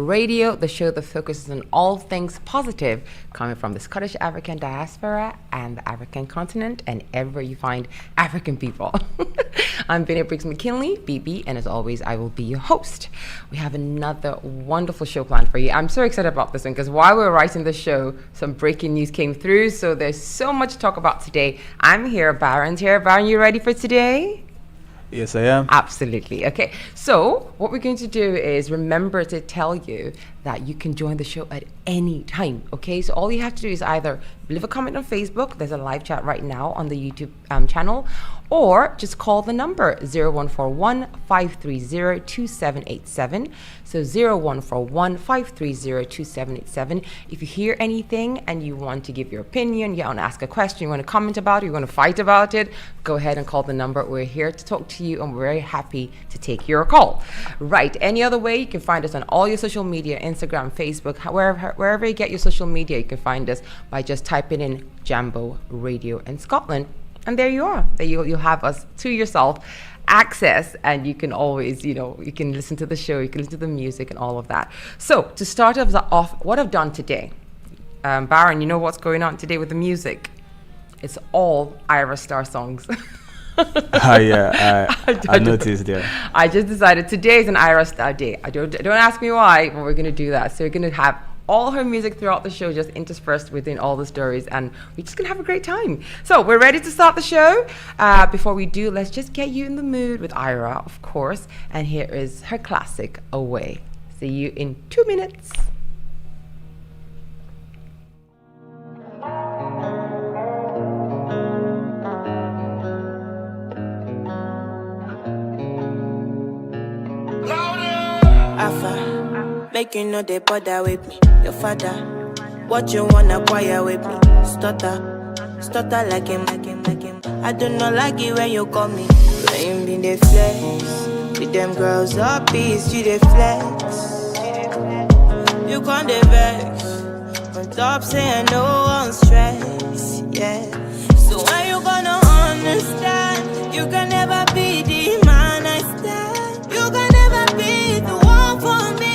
Radio, the show that focuses on all things positive coming from the Scottish African diaspora and the African continent and everywhere you find African people. I'm Bennett Briggs McKinley, BB, and as always, I will be your host. We have another wonderful show planned for you. I'm so excited about this one because while we were writing the show, some breaking news came through, so there's so much to talk about today. I'm here, Baron's here. Baron, you ready for today? Yes, I am. Absolutely. Okay. So what we're going to do is remember to tell you that you can join the show at any time. Okay. So all you have to do is either leave a comment on Facebook. There's a live chat right now on the YouTube channel, or just call the number 0141 530 2787. So 0141 530 2787. If you hear anything and you want to give your opinion, you want to ask a question, you want to comment about it, you want to fight about it, go ahead and call the number. We're here to talk to you and we're very happy to take your call. Right. Any other way, you can find us on all your social media, Instagram, Facebook, wherever you get your social media, you can find us by just typing in Jambo Radio in Scotland. And there you are. There you'll have us to yourself, access, and you can always, you can listen to the show, you can listen to the music and all of that. So to start us off, what I've done today, Baron, you know what's going on today with the music? It's all Ira Star songs. Yeah, I noticed there. I just decided today is an Ira Star day. Don't ask me why, but we're going to do that. So we're going to have all her music throughout the show, just interspersed within all the stories, and we're just gonna have a great time. So we're ready to start the show. Before we do, let's just get you in the mood with Ira, of course, and here is her classic, Away. See you in 2 minutes. Make you know they bother with me. Your father, what you wanna acquire with me? Stutter like him. I do not like it when you call me. When you be the flex, with them girls up peace, you the flex. You can't the vex, on top saying no one stress, yeah. So when you gonna understand, you can never be the man I stand. You can never be the one for me.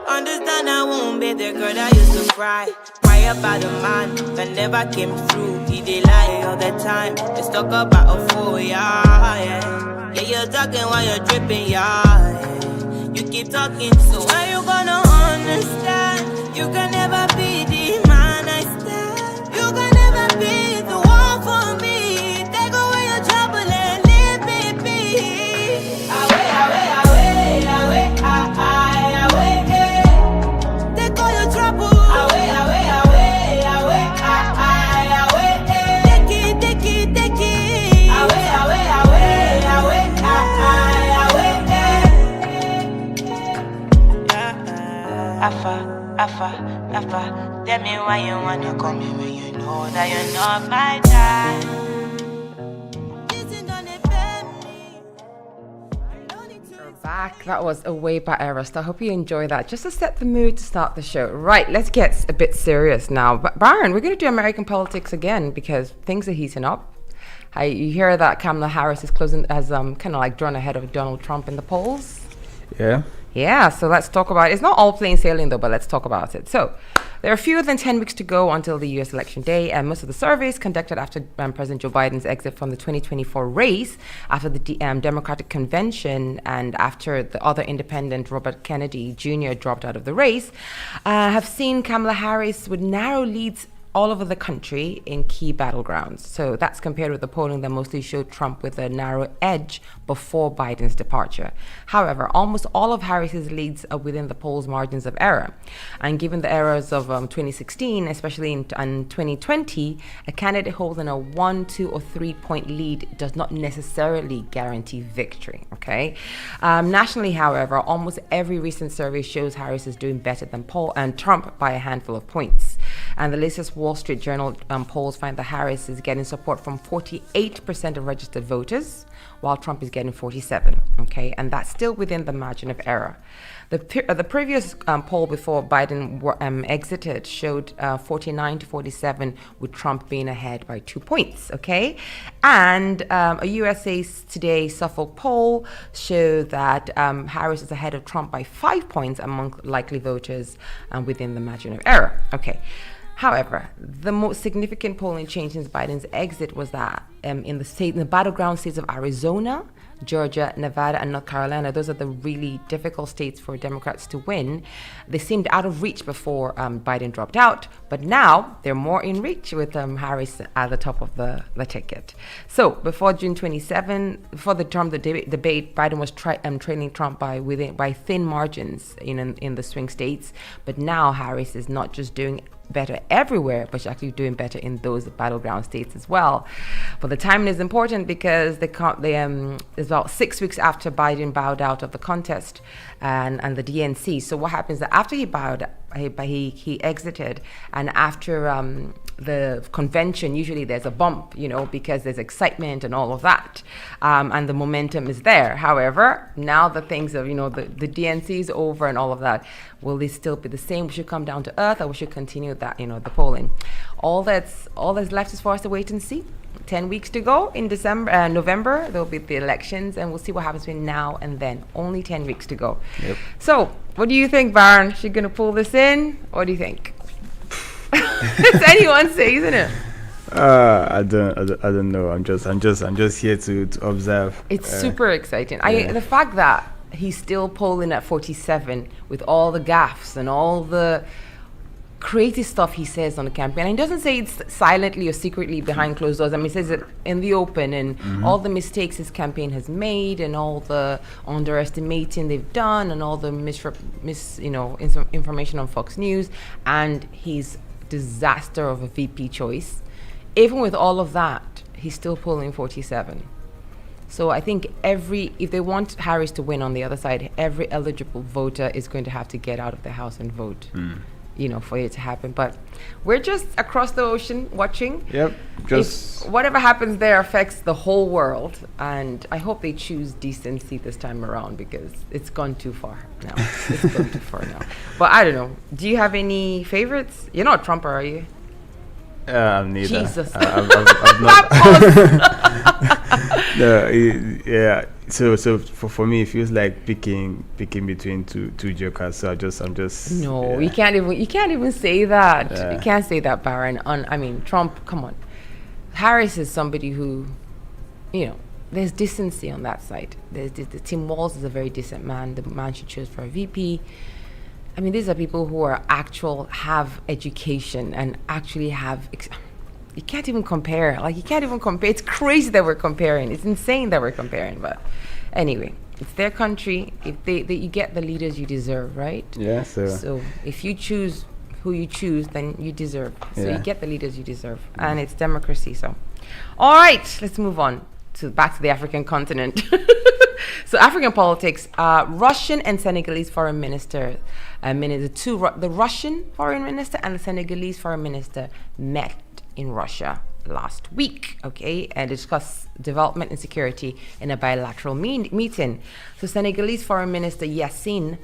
Understand I won't be the girl that used to cry about a man that never came through. He did lie all the time. Let's talk about a fool, yeah. You're talking while you're dripping, yeah. You keep talking, so when you gonna understand? You can never be the man I stand. You can never be the one for me. Take away your trouble and leave me be. Away, Afa, tell me why you wanna call me when you know that you're not my type. We're back. That was Away by Ira Star. I hope you enjoy that. Just to set the mood to start the show. Right, let's get a bit serious now. But Baron, we're going to do American politics again because things are heating up. You hear that Kamala Harris is has kind of like drawn ahead of Donald Trump in the polls? Yeah. Yeah, so let's talk about it. It's not all plain sailing though, but let's talk about it. So there are fewer than 10 weeks to go until the US election day, and most of the surveys conducted after President Joe Biden's exit from the 2024 race, after the Democratic convention, and after the other independent Robert Kennedy Jr. dropped out of the race, have seen Kamala Harris with narrow leads all over the country in key battlegrounds. So that's compared with the polling that mostly showed Trump with a narrow edge before Biden's departure. However, almost all of Harris's leads are within the polls' margins of error. And given the errors of 2016, especially in 2020, a candidate holding a 1, 2, or 3 point lead does not necessarily guarantee victory, okay? Nationally, however, almost every recent survey shows Harris is doing better than Trump by a handful of points. And the latest Wall Street Journal polls find that Harris is getting support from 48% of registered voters, while Trump is getting 47%. Okay, and that's still within the margin of error. The previous poll before Biden exited showed 49 to 47, with Trump being ahead by 2 points. Okay, and a USA Today Suffolk poll showed that Harris is ahead of Trump by 5 points among likely voters within the margin of error. Okay. However, the most significant polling change since Biden's exit was that in the battleground states of Arizona, Georgia, Nevada, and North Carolina, those are the really difficult states for Democrats to win. They seemed out of reach before Biden dropped out, but now they're more in reach with Harris at the top of the ticket. So before June 27, before the debate, Biden was trailing Trump by thin margins in the swing states, but now Harris is not just doing better everywhere, but she's actually doing better in those battleground states as well. But the timing is important because it's about 6 weeks after Biden bowed out of the contest and the DNC. So what happens is that after he exited, and after the convention, usually there's a bump, because there's excitement and all of that, and the momentum is there. However, now the things of, the DNC is over and all of that, will they still be the same? We should come down to earth, or we should continue that, the polling. All that's left is for us to wait and see. 10 weeks to go in November, there'll be the elections, and we'll see what happens between now and then. Only 10 weeks to go. Yep. So, what do you think, Baron? She gonna pull this in? What do you think? It's anyone's say, isn't it? I don't know. I'm just here to observe. It's super exciting. The fact that he's still polling at 47 with all the gaffes and all the crazy stuff he says on the campaign. And he doesn't say it silently or secretly behind closed doors. I mean, he says it in the open, and all the mistakes his campaign has made, and all the underestimating they've done, and all the information on Fox News, and his disaster of a VP choice. Even with all of that, he's still polling 47. So I think if they want Harris to win on the other side, every eligible voter is going to have to get out of the house and vote. For it to happen. But we're just across the ocean watching. Yep. Whatever happens there affects the whole world, and I hope they choose decency this time around, because it's gone too far now. But I don't know. Do you have any favorites? You're not a Trumper, are you? Neither. Jesus. I've not. So for me, it feels like picking between two jokers. So I'm just. No, you can't even say that. You can't say that, Baron. Trump. Come on, Harris is somebody who, there's decency on that side. The Tim Walz is a very decent man. The man she chose for a VP. These are people who have education and actually have. You can't even compare. It's crazy that we're comparing. It's insane that we're comparing. But anyway, it's their country. If you get the leaders you deserve, right? Yeah. So if you choose who you choose, then you deserve. So you get the leaders you deserve, and it's democracy. So, all right, let's move on back to the African continent. So African politics, Russian and Senegalese foreign minister, the Russian foreign minister and the Senegalese foreign minister met in Russia last week, and discuss development and security in a bilateral meeting. So Senegalese foreign minister Yassine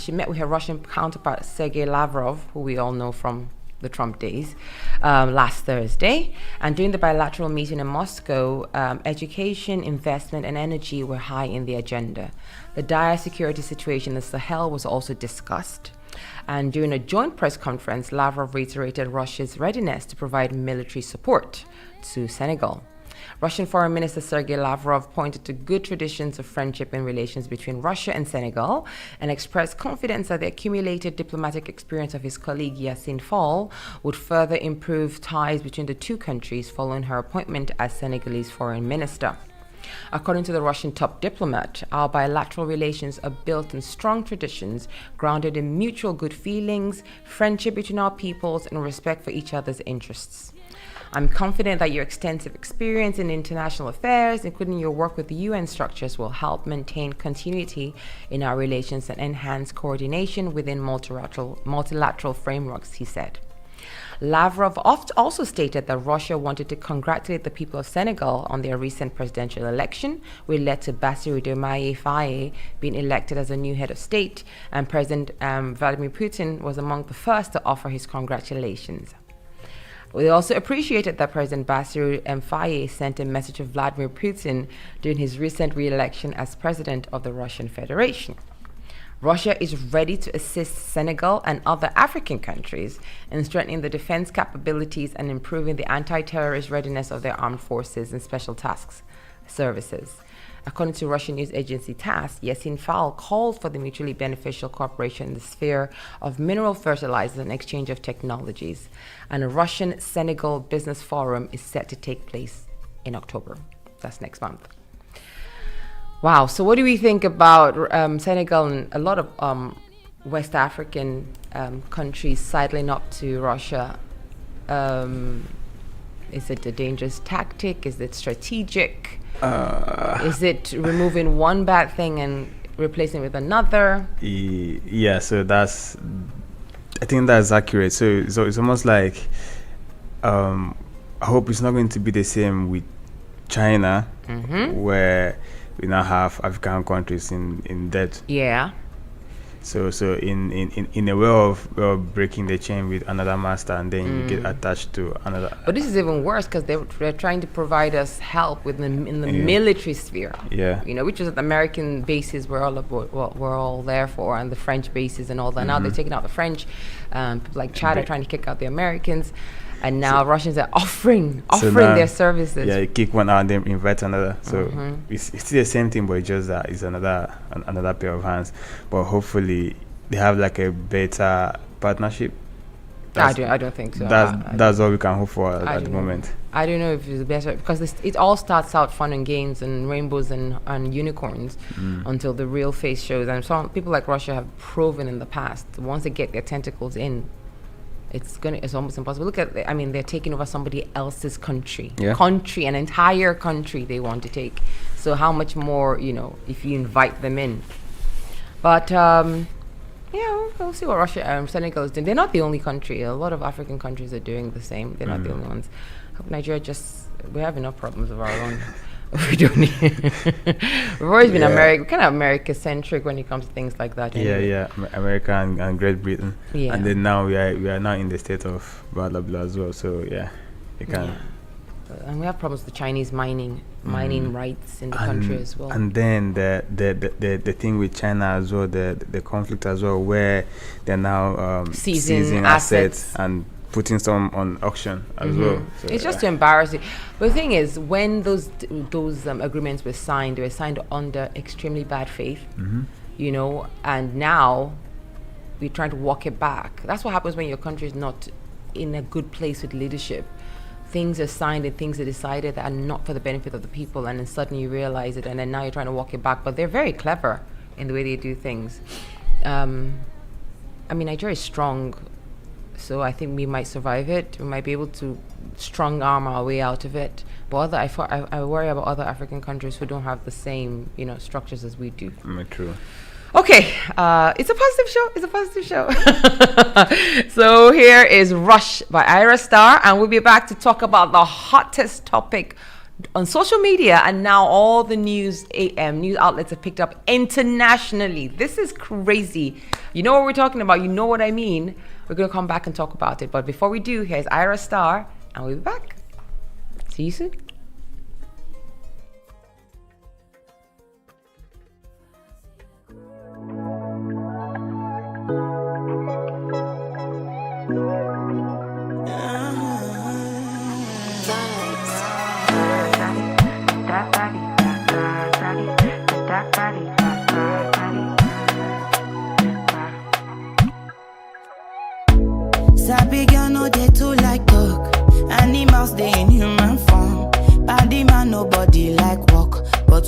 she met with her Russian counterpart Sergei Lavrov, who we all know from the Trump days, last Thursday. And during the bilateral meeting in Moscow, education, investment, and energy were high in the agenda. The dire security situation in the Sahel was also discussed. And during a joint press conference, Lavrov reiterated Russia's readiness to provide military support to Senegal. Russian Foreign Minister Sergei Lavrov pointed to good traditions of friendship and relations between Russia and Senegal, and expressed confidence that the accumulated diplomatic experience of his colleague Yassine Fall would further improve ties between the two countries following her appointment as Senegalese foreign minister. According to the Russian top diplomat, our bilateral relations are built in strong traditions, grounded in mutual good feelings, friendship between our peoples, and respect for each other's interests. I'm confident that your extensive experience in international affairs, including your work with the UN structures, will help maintain continuity in our relations and enhance coordination within multilateral frameworks, he said. Lavrov also stated that Russia wanted to congratulate the people of Senegal on their recent presidential election, which led to Bassirou Diomaye Faye being elected as a new head of state, and President Vladimir Putin was among the first to offer his congratulations. We also appreciated that President Bassirou Faye sent a message to Vladimir Putin during his recent re-election as president of the Russian Federation. Russia is ready to assist Senegal and other African countries in strengthening the defense capabilities and improving the anti-terrorist readiness of their armed forces and special tasks services. According to Russian news agency TASS, Yassine Fall called for the mutually beneficial cooperation in the sphere of mineral fertilizers and exchange of technologies. And a Russian-Senegal business forum is set to take place in October. That's next month. Wow, so what do we think about Senegal and a lot of West African countries sidling up to Russia? Is it a dangerous tactic? Is it strategic? Is it removing one bad thing and replacing it with another? Yeah, so I think that's accurate. So it's almost like I hope it's not going to be the same with China, where we now have African countries in debt. Yeah. So in a way of breaking the chain with another master, and then you get attached to another. But this is even worse because they're trying to provide us help in the military sphere. Yeah. Which is the American bases we're all there for, and the French bases and all that. Now they're taking out the French. People like Chad are trying to kick out the Americans. And now Russians are offering now, their services. Yeah, you kick one out and then invite another. So it's still the same thing, but it's just that it's another pair of hands. But hopefully they have like a better partnership. I don't think so. That's all we can hope for at the moment. I don't know if it's better because it all starts out fun and games and rainbows and unicorns until the real face shows. And some people like Russia have proven in the past, once they get their tentacles in, it's almost impossible. Look at, they're taking over somebody else's country. Yeah. An entire country they want to take. So how much more, if you invite them in. But, we'll see what Senegal is doing. They're not the only country. A lot of African countries are doing the same. They're not the only ones. I hope Nigeria we have enough problems of our own. We don't need. We've always been kind of America-centric when it comes to things like that. Anyway. Yeah, America and Great Britain. Yeah. And then now we are now in the state of blah blah blah as well. So you can. Yeah. And we have problems with the Chinese mining rights in the country as well. And then the thing with China as well, the conflict as well, where they're now seizing assets and putting some on auction as well. So it's just embarrassing. But the thing is, when those agreements were signed, they were signed under extremely bad faith, and now we're trying to walk it back. That's what happens when your country is not in a good place with leadership. Things are signed and things are decided that are not for the benefit of the people, and then suddenly you realize it, and then now you're trying to walk it back. But they're very clever in the way they do things. Nigeria is strong. So I think we might survive it. We might be able to strong arm our way out of it. But I worry about other African countries who don't have the same, structures as we do. True. Okay, it's a positive show. So here is Rush by Ira Star, and we'll be back to talk about the hottest topic on social media, and now all the news outlets have picked up internationally. This is crazy. You know what we're talking about. You know what I mean. We're going to come back and talk about it. But before we do, here's Ira Star, and we'll be back. See you soon. Sabi girl no they too like talk. Animals they in human form.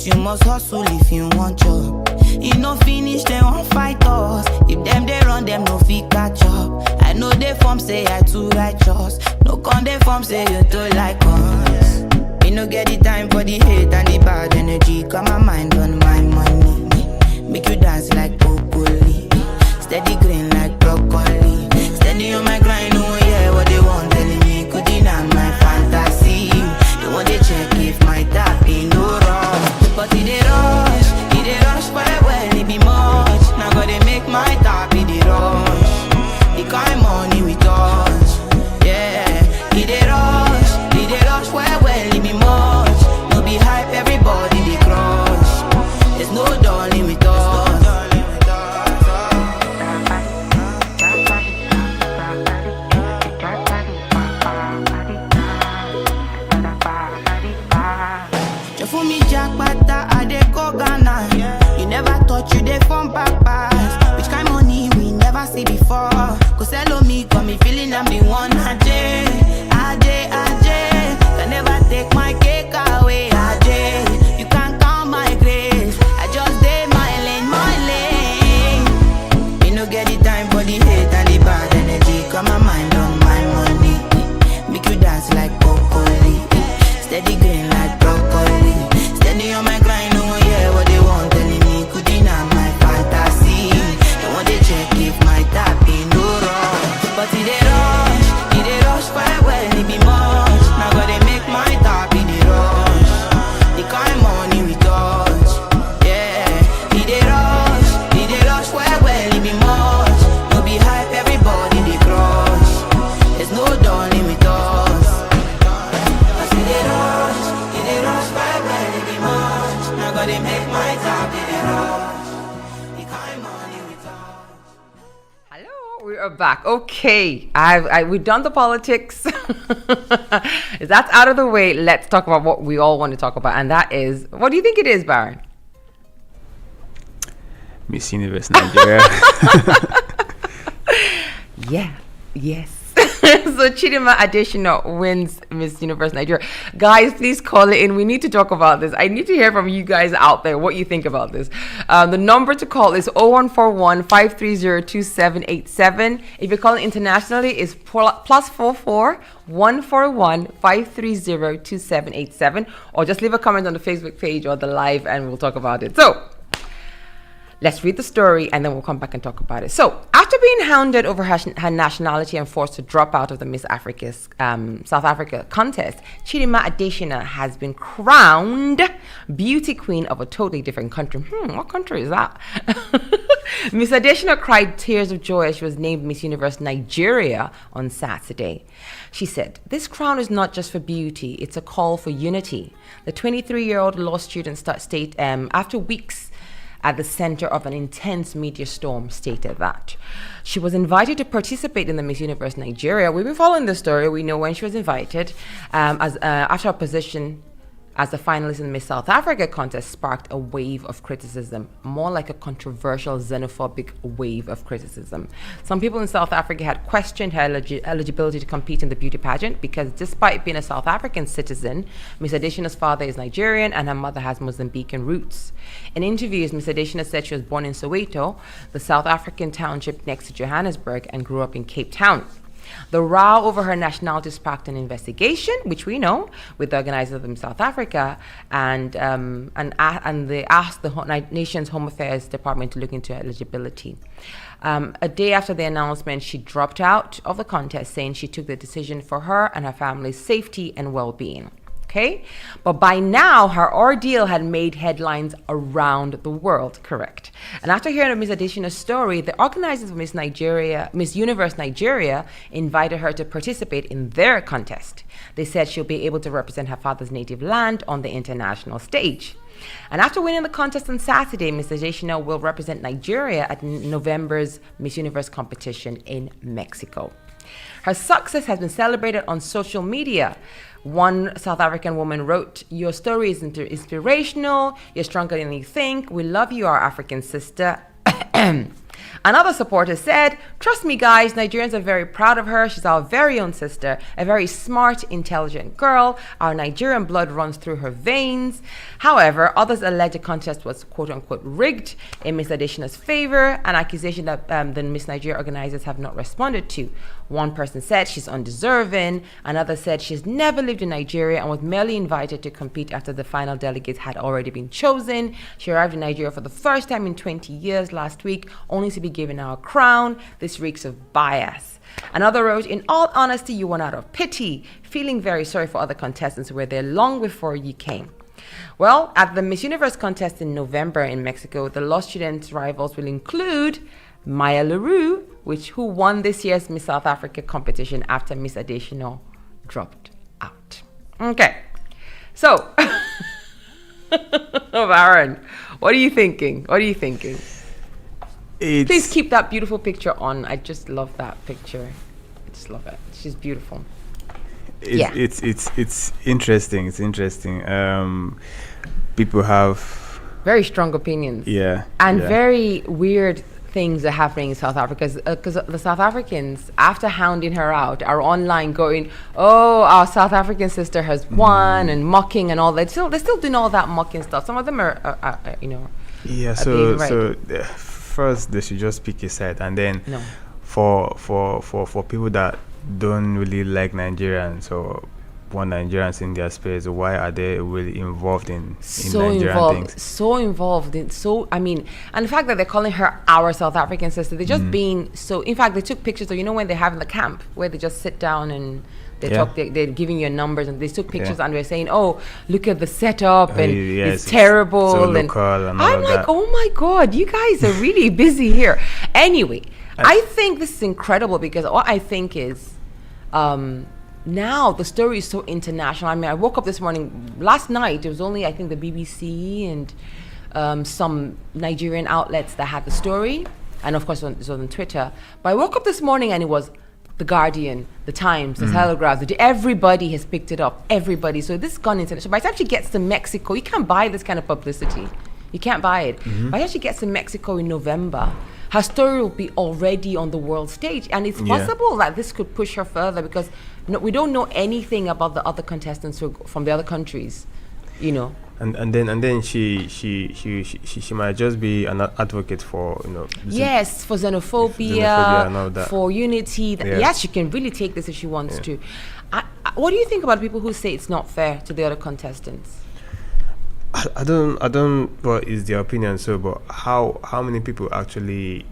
you must hustle if you want job. You no finish, they won't fight us. If them they run, them no fit catch up. I know they form say I too righteous. No con they form say you too like us. Me no get the time for the hate and the bad energy. Got my mind on my money. Make you dance like broccoli. Steady green like broccoli. Steady on my grind, oh yeah, what they want telling me. Could deny my fantasy. They want to check if my tap in no wrong. But it they rush well, it be much. Now gotta make my tap in the rush. The kind money we touch, yeah. It they rush well, it be much. No be hype, everybody they crush. There's no darling with us. For me, Jack Bata, I dey go Ghana. You never thought you dey from papas. Which kind money we never see before? Cause hello me, got me feeling I'm the one. Ajay. Can never take my cake away. Ajay, you can't count my grace. I just did my lane. Me no get the time for the hate and the bad energy. Got my mind on my money. Make you dance like broccoli. Steady green like broccoli. Steady on my grind, oh yeah, what they want telling me. Could deny my fantasy. They want to check if my tap in no wrong. But it they rush well, it be much. Now gotta make my tap in the rush. The kind money we touch, yeah. It they rush well, it be much. No be hype, everybody they crush. There's no darling with us. Cause it they rush well, it be much. Now gotta make my tap in the rush. The kind money we touch. Hello, we are back. Okay, we've done the politics. That's out of the way. Let's talk about what we all want to talk about, and that is, what do you think it is, Baron? Miss Universe Nigeria. Yes. So Chidima Additional wins Miss Universe Nigeria. Guys, please call it in. We need to talk about this. I need to hear from you guys out there what you think about this. The number to call is 0141-530-2787. If you're calling internationally, it's +44 141-530-2787. Or just leave a comment on the Facebook page or the live and we'll talk about it. So let's read the story and then we'll come back and talk about it. So, after being hounded over her nationality and forced to drop out of the Miss Africa's South Africa contest, Chidima Adesina has been crowned beauty queen of a totally different country. What country is that? Miss Adesina cried tears of joy as she was named Miss Universe Nigeria on Saturday. She said, "This crown is not just for beauty, it's a call for unity." The 23-year-old law student stayed after weeks at the center of an intense media storm, stated that she was invited to participate in the Miss Universe Nigeria. We've been following the story. We know when she was invited, after her position as a finalist in the Miss South Africa contest sparked a wave of criticism, more like a controversial xenophobic wave of criticism. Some people in South Africa had questioned her eligibility to compete in the beauty pageant because despite being a South African citizen, Miss Adesina's father is Nigerian and her mother has Mozambican roots. In interviews, Miss Adesina said she was born in Soweto, the South African township next to Johannesburg, and grew up in Cape Town. The row over her nationality sparked an investigation, which we know, with the organizers of Miss South Africa, and they asked the nation's Home Affairs Department to look into her eligibility. A day after the announcement, she dropped out of the contest, saying she took the decision for her and her family's safety and well-being. Okay, but by now her ordeal had made headlines around the world, correct? And after hearing of Miss Adesina's story, the organizers of Miss Universe Nigeria invited her to participate in their contest. They said she'll be able to represent her father's native land on the international stage. And after winning the contest on Saturday, Miss Adesina will represent Nigeria at November's Miss Universe competition in Mexico. Her success has been celebrated on social media. One South African woman wrote, "Your story is inspirational. You're stronger than you think. We love you, our African sister." Another supporter said, "Trust me, guys, Nigerians are very proud of her. She's our very own sister, a very smart, intelligent girl. Our Nigerian blood runs through her veins." However, others allege the contest was quote-unquote rigged in Miss Adesina's favor, an accusation that the Miss Nigeria organizers have not responded to. One person said she's undeserving. Another said she's never lived in Nigeria and was merely invited to compete after the final delegates had already been chosen. She arrived in Nigeria for the first time in 20 years last week, only to be given our crown. This reeks of bias. Another wrote, "In all honesty, you won out of pity, feeling very sorry for other contestants who were there long before you came." Well, at the Miss Universe contest in November in Mexico, the Law Students' rivals will include Maya LaRue, who won this year's Miss South Africa competition after Miss Adesina dropped out. Okay, so, Baron, what are you thinking? Please keep that beautiful picture on. I just love that picture. I just love it. She's beautiful. It's interesting. It's interesting. People have very strong opinions. Yeah. And very weird things are happening in South Africa because the South Africans, after hounding her out, are online going, "Oh, our South African sister has won," and mocking and all that. They're still doing all that mocking stuff. Some of them are Yeah. So first they should just pick a side, and then for people that don't really like Nigerians or want Nigerians in their space, why are they really involved in Nigerian things? So involved in and the fact that they're calling her our South African sister, they're just being so. In fact, they took pictures of when they have in the camp where they just sit down and they talk. They're giving you numbers, and they took pictures and they're saying, "Oh, look at the setup and it's terrible." So local and I'm like, "Oh my God, you guys are really busy here." Anyway, I think this is incredible because what I think is. Now the story is so international. I mean, I woke up this morning. Last night it was only, I think, the BBC and some Nigerian outlets that had the story, and of course it was on Twitter. But I woke up this morning and it was the Guardian, the Times, the Telegraph. Everybody has picked it up. Everybody. So this has gone international. By the time she gets to Mexico, you can't buy this kind of publicity. You can't buy it. By the time she gets to Mexico in November, her story will be already on the world stage, and it's possible that this could push her further because we don't know anything about the other contestants from the other countries, And then she might just be an advocate for for xenophobia and all that. For unity. Yes, she can really take this if she wants to. What do you think about people who say it's not fair to the other contestants? I don't. Well, it's their opinion. So, but how many people actually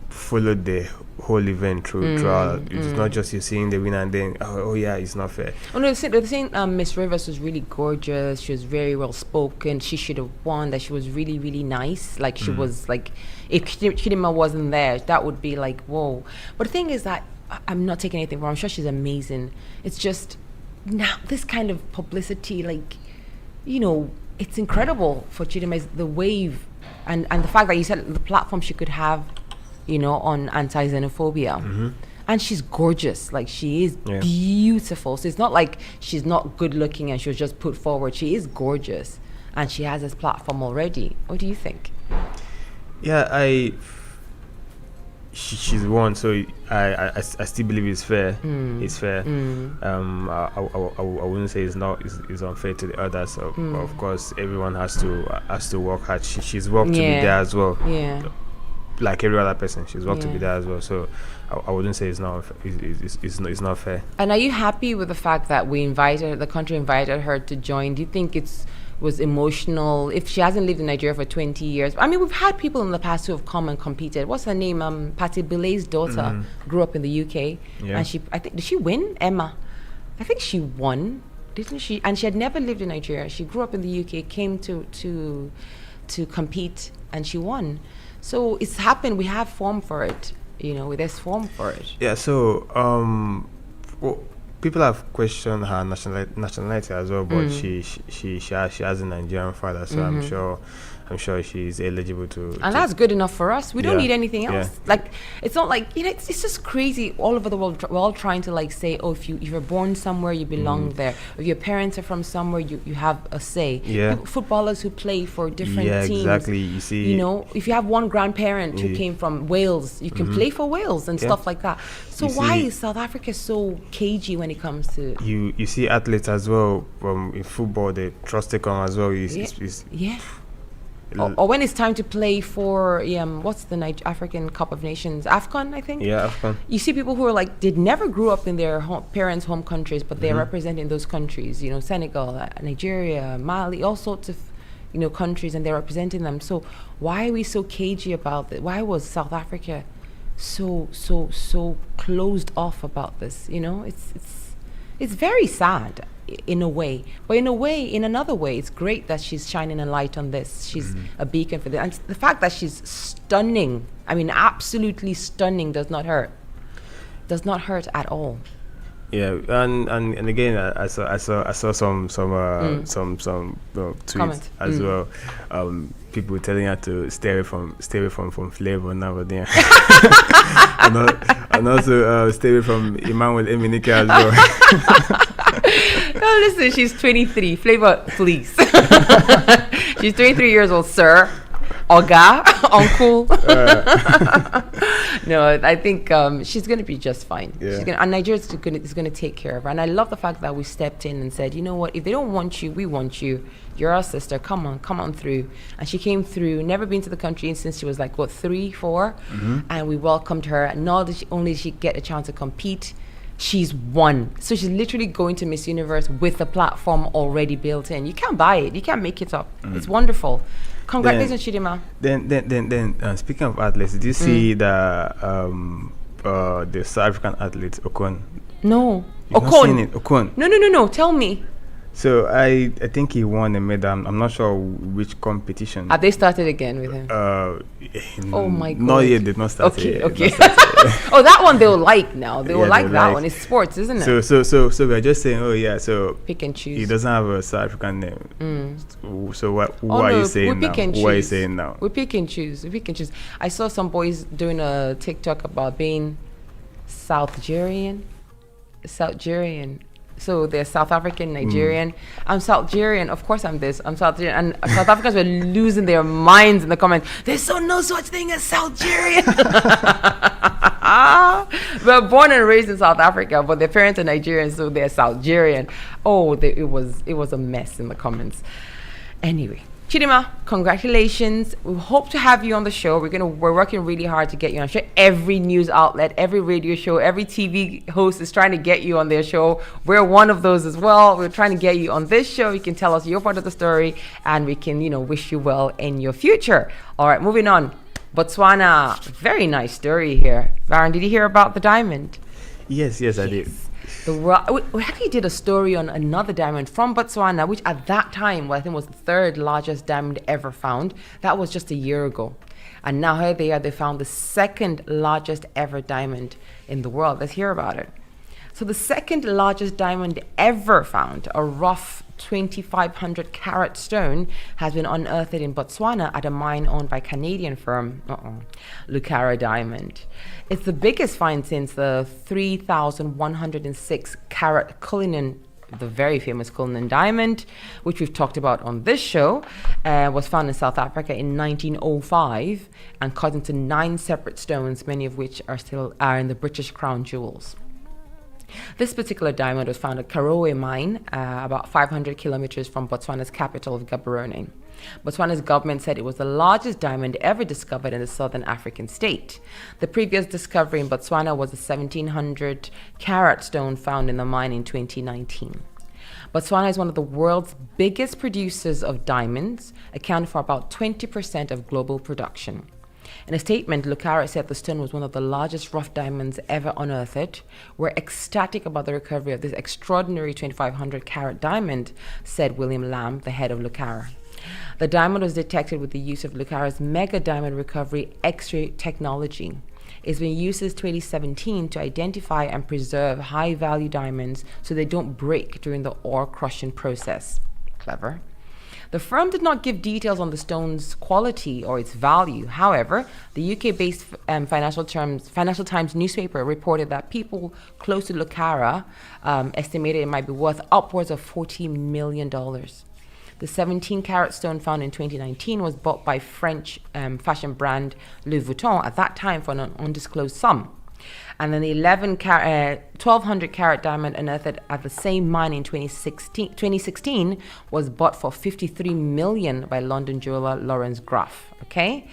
followed the whole event throughout? It's not just you seeing the winner and then it's not fair. Oh no, they're saying Miss Rivers was really gorgeous. She was very well spoken. She should have won. That she was really really nice. Like she was like, if Chidima wasn't there, that would be like whoa. But the thing is that I'm not taking anything wrong. I'm sure she's amazing. It's just now this kind of publicity, like. It's incredible for Chidima, the wave and the fact that you said the platform she could have, on anti-xenophobia. And she's gorgeous. Like, she is beautiful. So it's not like she's not good looking and she was just put forward. She is gorgeous and she has this platform already. What do you think? Yeah, she's won, so I still believe it's fair. It's fair. I wouldn't say it's unfair to the others. But of course, everyone has to work hard. She's worked to be there as well. Yeah. Like every other person, she's worked to be there as well. So I wouldn't say it's not it's not fair. And are you happy with the fact that the country invited her to join? Do you think was emotional if she hasn't lived in Nigeria for 20 years? I mean, we've had people in the past who have come and competed. What's her name? Patty Bilay's daughter grew up in the UK, and did she win? Emma, I think she won, didn't she? And she had never lived in Nigeria. She grew up in the UK, came to compete, and she won. So it's happened. We have form for it. There's form for it. Yeah. So people have questioned her nationality as well, but she has a Nigerian father, so I'm sure she's eligible to. And that's good enough for us. We don't need anything else. Yeah. Like, it's not like, it's just crazy all over the world. We're all trying to like say, oh, if you're born somewhere, you belong there. If your parents are from somewhere, you have a say. Yeah. Footballers who play for different teams. Exactly. You see, if you have one grandparent who came from Wales, you can play for Wales and stuff like that. So why is South Africa so cagey when it comes to... You see athletes as well in football, they trust they come as well. Or when it's time to play for what's the African Cup of Nations, AFCON, I think. Yeah, AFCON. You see people who are like, they never grew up in their parents' home countries, but they're representing those countries. Senegal, Nigeria, Mali, all sorts of countries, and they're representing them. So why are we so cagey about it? Why was South Africa so closed off about this? It's very sad in a way, but in another way, it's great that she's shining a light on this. She's a beacon for this, and the fact that she's stunning, absolutely stunning, does not hurt at all. Yeah, and again, I saw some tweets Comment. as well. People telling her to stay away from Flavor and Aberdeen, and also stay away from Emmanuel Eminike as well. No, listen, she's 23. Flavor, please. She's 23 years old, sir. Oga, uncle. No, I think she's going to be just fine. Yeah. And Nigeria is going to take care of her. And I love the fact that we stepped in and said, you know what, if they don't want you, we want you. You're our sister. Come on through. And she came through, never been to the country since she was like, 3, 4? And we welcomed her. And not only did she get a chance to compete, she's won. So she's literally going to Miss Universe with the platform already built in. You can't buy it. You can't make it up. It's wonderful. Congratulations, Chidima. Then speaking of athletes, did you see the South African athlete Okon? No. You've not seen it? Okon. No. Tell me. So I think he won a medal. I'm not sure which competition. Have they started again with him? Oh my God. Not yet. They've not started. Okay. Oh, that one they'll like now. They will like that one. It's sports, isn't it? So we're just saying, so pick and choose. He doesn't have a South African name. So what are you saying now? What are you saying now? We pick and choose. I saw some boys doing a TikTok about being Southgerian. So they're South African, Nigerian. I'm Southgerian. Of course I'm this. I'm Southgerian. And South Africans were losing their minds in the comments. There's no such thing as Southgerian. We're born and raised in South Africa, but their parents are Nigerian, so they're Southgerian. It was a mess in the comments. Anyway, Chidima, congratulations. We hope to have you on the show. We're working really hard to get you on. I'm sure every news outlet, every radio show, every TV host is trying to get you on their show. We're one of those as well. We're trying to get you on this show. You can tell us your part of the story, and we can, wish you well in your future. All right, moving on. Botswana, very nice story here. Varun, did you hear about the diamond? Yes, I did. We actually did a story on another diamond from Botswana, which at that time, I think was the 3rd largest diamond ever found. That was just a year ago. And now here they are, they found the 2nd largest ever diamond in the world. Let's hear about it. So the 2nd largest diamond ever found, a rough 2,500 carat stone, has been unearthed in Botswana at a mine owned by Canadian firm Lucara Diamond. It's the biggest find since the 3,106 carat Cullinan, the very famous Cullinan diamond, which we've talked about on this show, was found in South Africa in 1905 and cut into 9 separate stones, many of which are in the British Crown Jewels. This particular diamond was found at Karowe mine, about 500 kilometers from Botswana's capital of Gaborone. Botswana's government said it was the largest diamond ever discovered in the southern African state. The previous discovery in Botswana was a 1,700 carat stone found in the mine in 2019. Botswana is one of the world's biggest producers of diamonds, accounting for about 20% of global production. In a statement, Lucara said the stone was one of the largest rough diamonds ever unearthed. We're ecstatic about the recovery of this extraordinary 2,500 carat diamond, said William Lamb, the head of Lucara. The diamond was detected with the use of Lucara's mega diamond recovery X-ray technology. It's been used since 2017 to identify and preserve high-value diamonds so they don't break during the ore crushing process. Clever. The firm did not give details on the stone's quality or its value. However, the UK-based Financial Times newspaper reported that people close to Lucara estimated it might be worth upwards of $40 million. The 17-carat stone found in 2019 was bought by French fashion brand Louis Vuitton at that time for an undisclosed sum. And then the 1,200-carat diamond unearthed at the same mine in 2016 was bought for $53 million by London jeweler Lawrence Graff. Okay,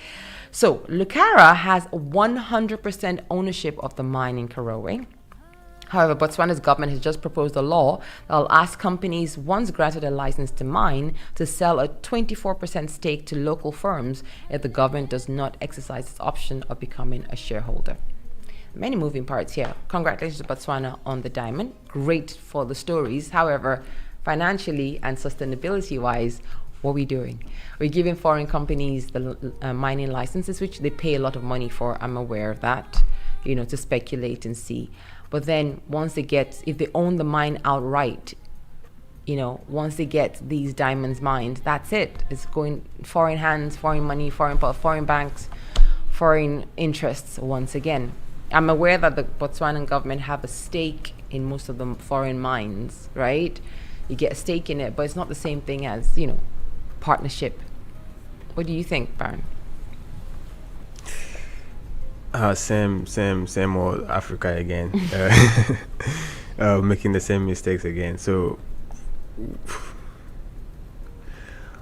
so Lucara has 100% ownership of the mine in Karowe. However, Botswana's government has just proposed a law that will ask companies once granted a license to mine to sell a 24% stake to local firms if the government does not exercise its option of becoming a shareholder. Many moving parts here. Congratulations to Botswana on the diamond. Great for the stories. However, financially and sustainability-wise, what are we doing? We're giving foreign companies the mining licenses, which they pay a lot of money for. I'm aware of that, to speculate and see. But then once they if they own the mine outright, once they get these diamonds mined, that's it. It's going foreign hands, foreign money, foreign banks, foreign interests once again. I'm aware that the Botswanan government have a stake in most of the foreign mines, right? You get a stake in it, but it's not the same thing as, partnership. What do you think, Baron? Same old Africa again. Making the same mistakes again. So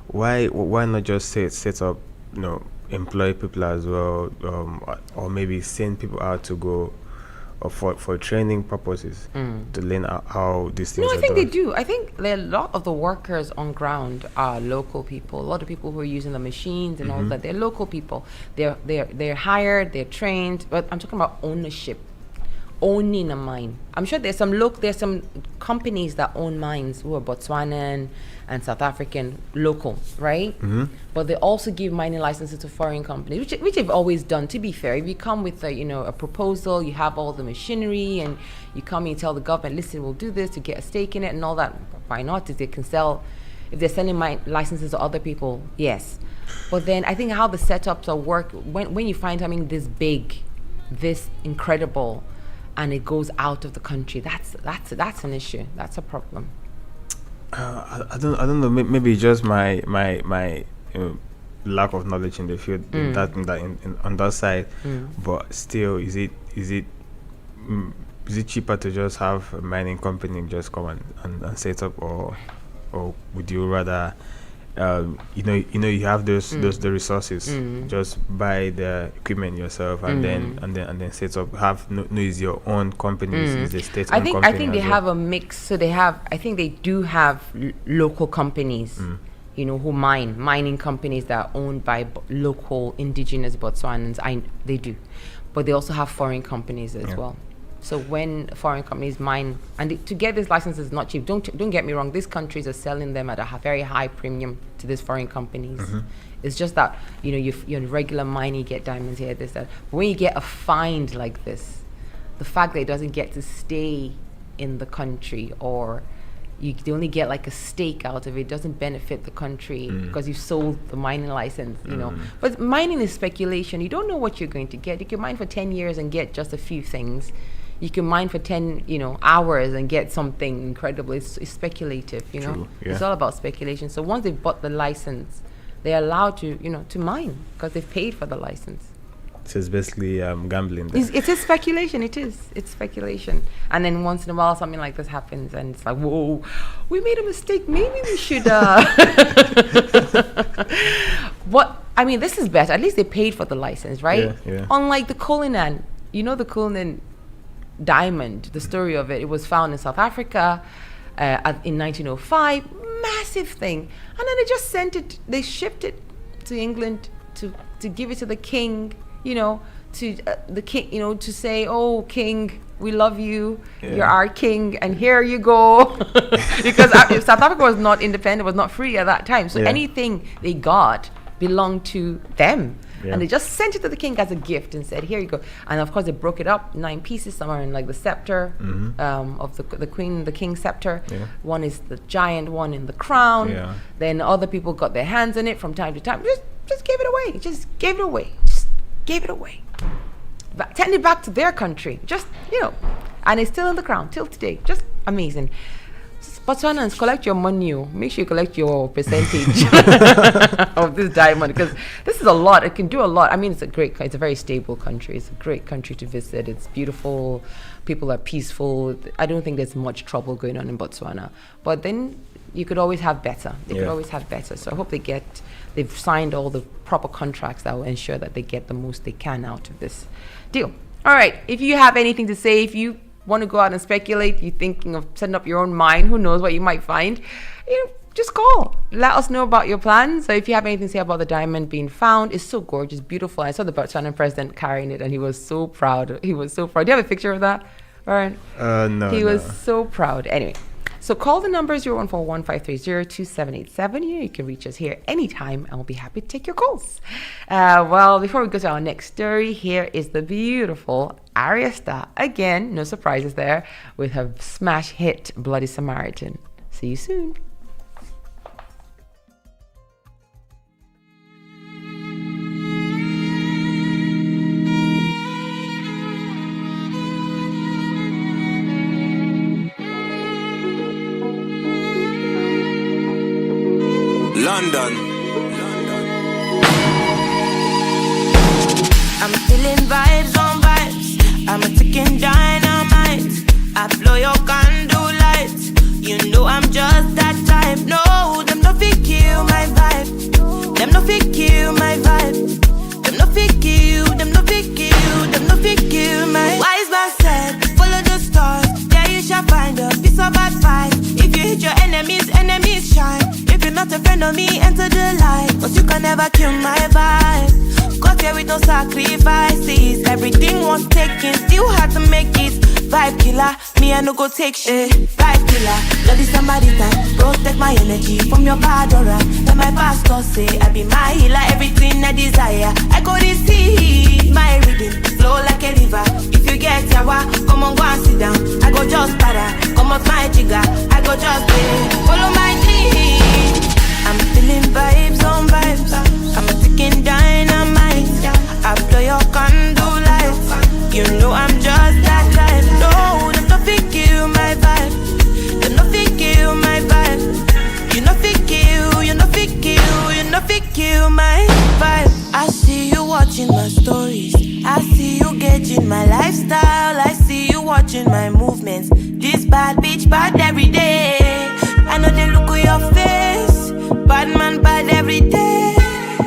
why not just set up, employ people as well, or maybe send people out to go for training purposes to learn how these things are done? No, I think they do. I think a lot of the workers on ground are local people. A lot of people who are using the machines and all that, they're local people. They're hired, they're trained. But I'm talking about ownership, owning a mine. I'm sure there's some companies that own mines who are Botswanan and South African local, right? But they also give mining licenses to foreign companies, which they've always done. To be fair, if you come with a proposal, you have all the machinery, and you come and tell the government, listen, we'll do this to get a stake in it and all that. Why not? If they're selling mine licenses to other people, yes. But then I think how the setups are work when you find something this big, this incredible, and it goes out of the country, that's an issue. That's a problem. I don't know. Maybe just my lack of knowledge in the field on that side. But still, is it cheaper to just have a mining company just come and set up, or would you rather you have the resources, just buy the equipment yourself and then set up, is your own companies, is the state owned company? I think they have a mix. So I think they do have local companies, who mining companies that are owned by local indigenous Botswanans. They do, but they also have foreign companies as well. So when foreign companies mine, and to get these licenses is not cheap. Don't get me wrong. These countries are selling them at a very high premium to these foreign companies. It's just that you're regular mining, you get diamonds here, this, that. But when you get a find like this, the fact that it doesn't get to stay in the country, or they only get like a stake out of it, doesn't benefit the country because you sold the mining license, But mining is speculation. You don't know what you're going to get. You can mine for 10 years and get just a few things. You can mine for 10, hours and get something incredible. It's speculative, True, yeah. It's all about speculation. So once they've bought the license, they're allowed to, to mine because they've paid for the license. So it's basically gambling then. It is speculation. It is. It's speculation. And then once in a while, something like this happens, and it's like, whoa, we made a mistake. Maybe we should. This is better. At least they paid for the license, right? Yeah. Unlike the Cullinan, the Cullinan diamond, the story of it was found in South Africa in 1905. Massive thing. And then they just they shipped it to England to give it to the king. To the king, to say, oh, king, we love you. Yeah. You're our king, and here you go. Because South Africa was not independent, was not free at that time. So anything they got belonged to them. Yeah. And they just sent it to the king as a gift and said, here you go. And of course, they broke it up 9 pieces. Some are in like the scepter of the queen, the king's scepter. Yeah. One is the giant one in the crown. Yeah. Then other people got their hands in it from time to time. Just gave it away. Just gave it away. Just gave it away. Send it back to their country. Just, and it's still in the crown till today. Just amazing. Botswanans, collect your money. Make sure you collect your percentage of this diamond, because this is a lot. It can do a lot. I mean, it's a very stable country. It's a great country to visit. It's beautiful. People are peaceful. I don't think there's much trouble going on in Botswana. But then you could always have better. They could always have better. So I hope they've signed all the proper contracts that will ensure that they get the most they can out of this deal. All right. If you have anything to say, if you want to go out and speculate, you're thinking of setting up your own mine, who knows what you might find, just call. Let us know about your plans. So if you have anything to say about the diamond being found, it's so gorgeous, beautiful. I saw the Botswanan president carrying it and he was so proud. Do you have a picture of that, Warren? No. He was so proud. Anyway, so call the number 014-1530-2787. You can reach us here anytime and we'll be happy to take your calls. Well, before we go to our next story, here is the beautiful Arya Starr. Again, no surprises there, with her smash hit Bloody Samaritan. See you soon. London. I'm feeling vibes on vibes. I'm a ticking dynamite. I blow your candle lights. You know I'm just that type. No, them no fit kill my vibe. Them no fit kill my vibe. Them no fit kill. Them no fit kill. Them no fit kill my. Wise man said, follow the stars. There you shall find a piece of advice. If you hit your enemies, enemies shine. If you're not a friend of me, enter the light. But you can never kill my vibe. Got here with no sacrifices. Everything was taken, still had to make it. Vibe killer, me I no go take shit. Vibe killer, bloody somebody time. Protect my energy from your bad aura. Let my pastor say I be my healer, everything I desire. I go receive my reading, flow like a river. If you get yawa, come on go and sit down. I go just para, come off my jigger. I go just follow my dream. I'm feeling vibes on vibes. I'm a ticking dynamite. I blow your candle lights. You know I'm just that type. No, them no fit kill my vibe. Them no fit kill my vibe. You no fit kill. You no fit kill. You no fit kill my vibe. I see you watching my stories. I see you gauging my lifestyle. I see you watching my movements. This bad bitch bad every day. I know they look at your face. Bad man bad every day.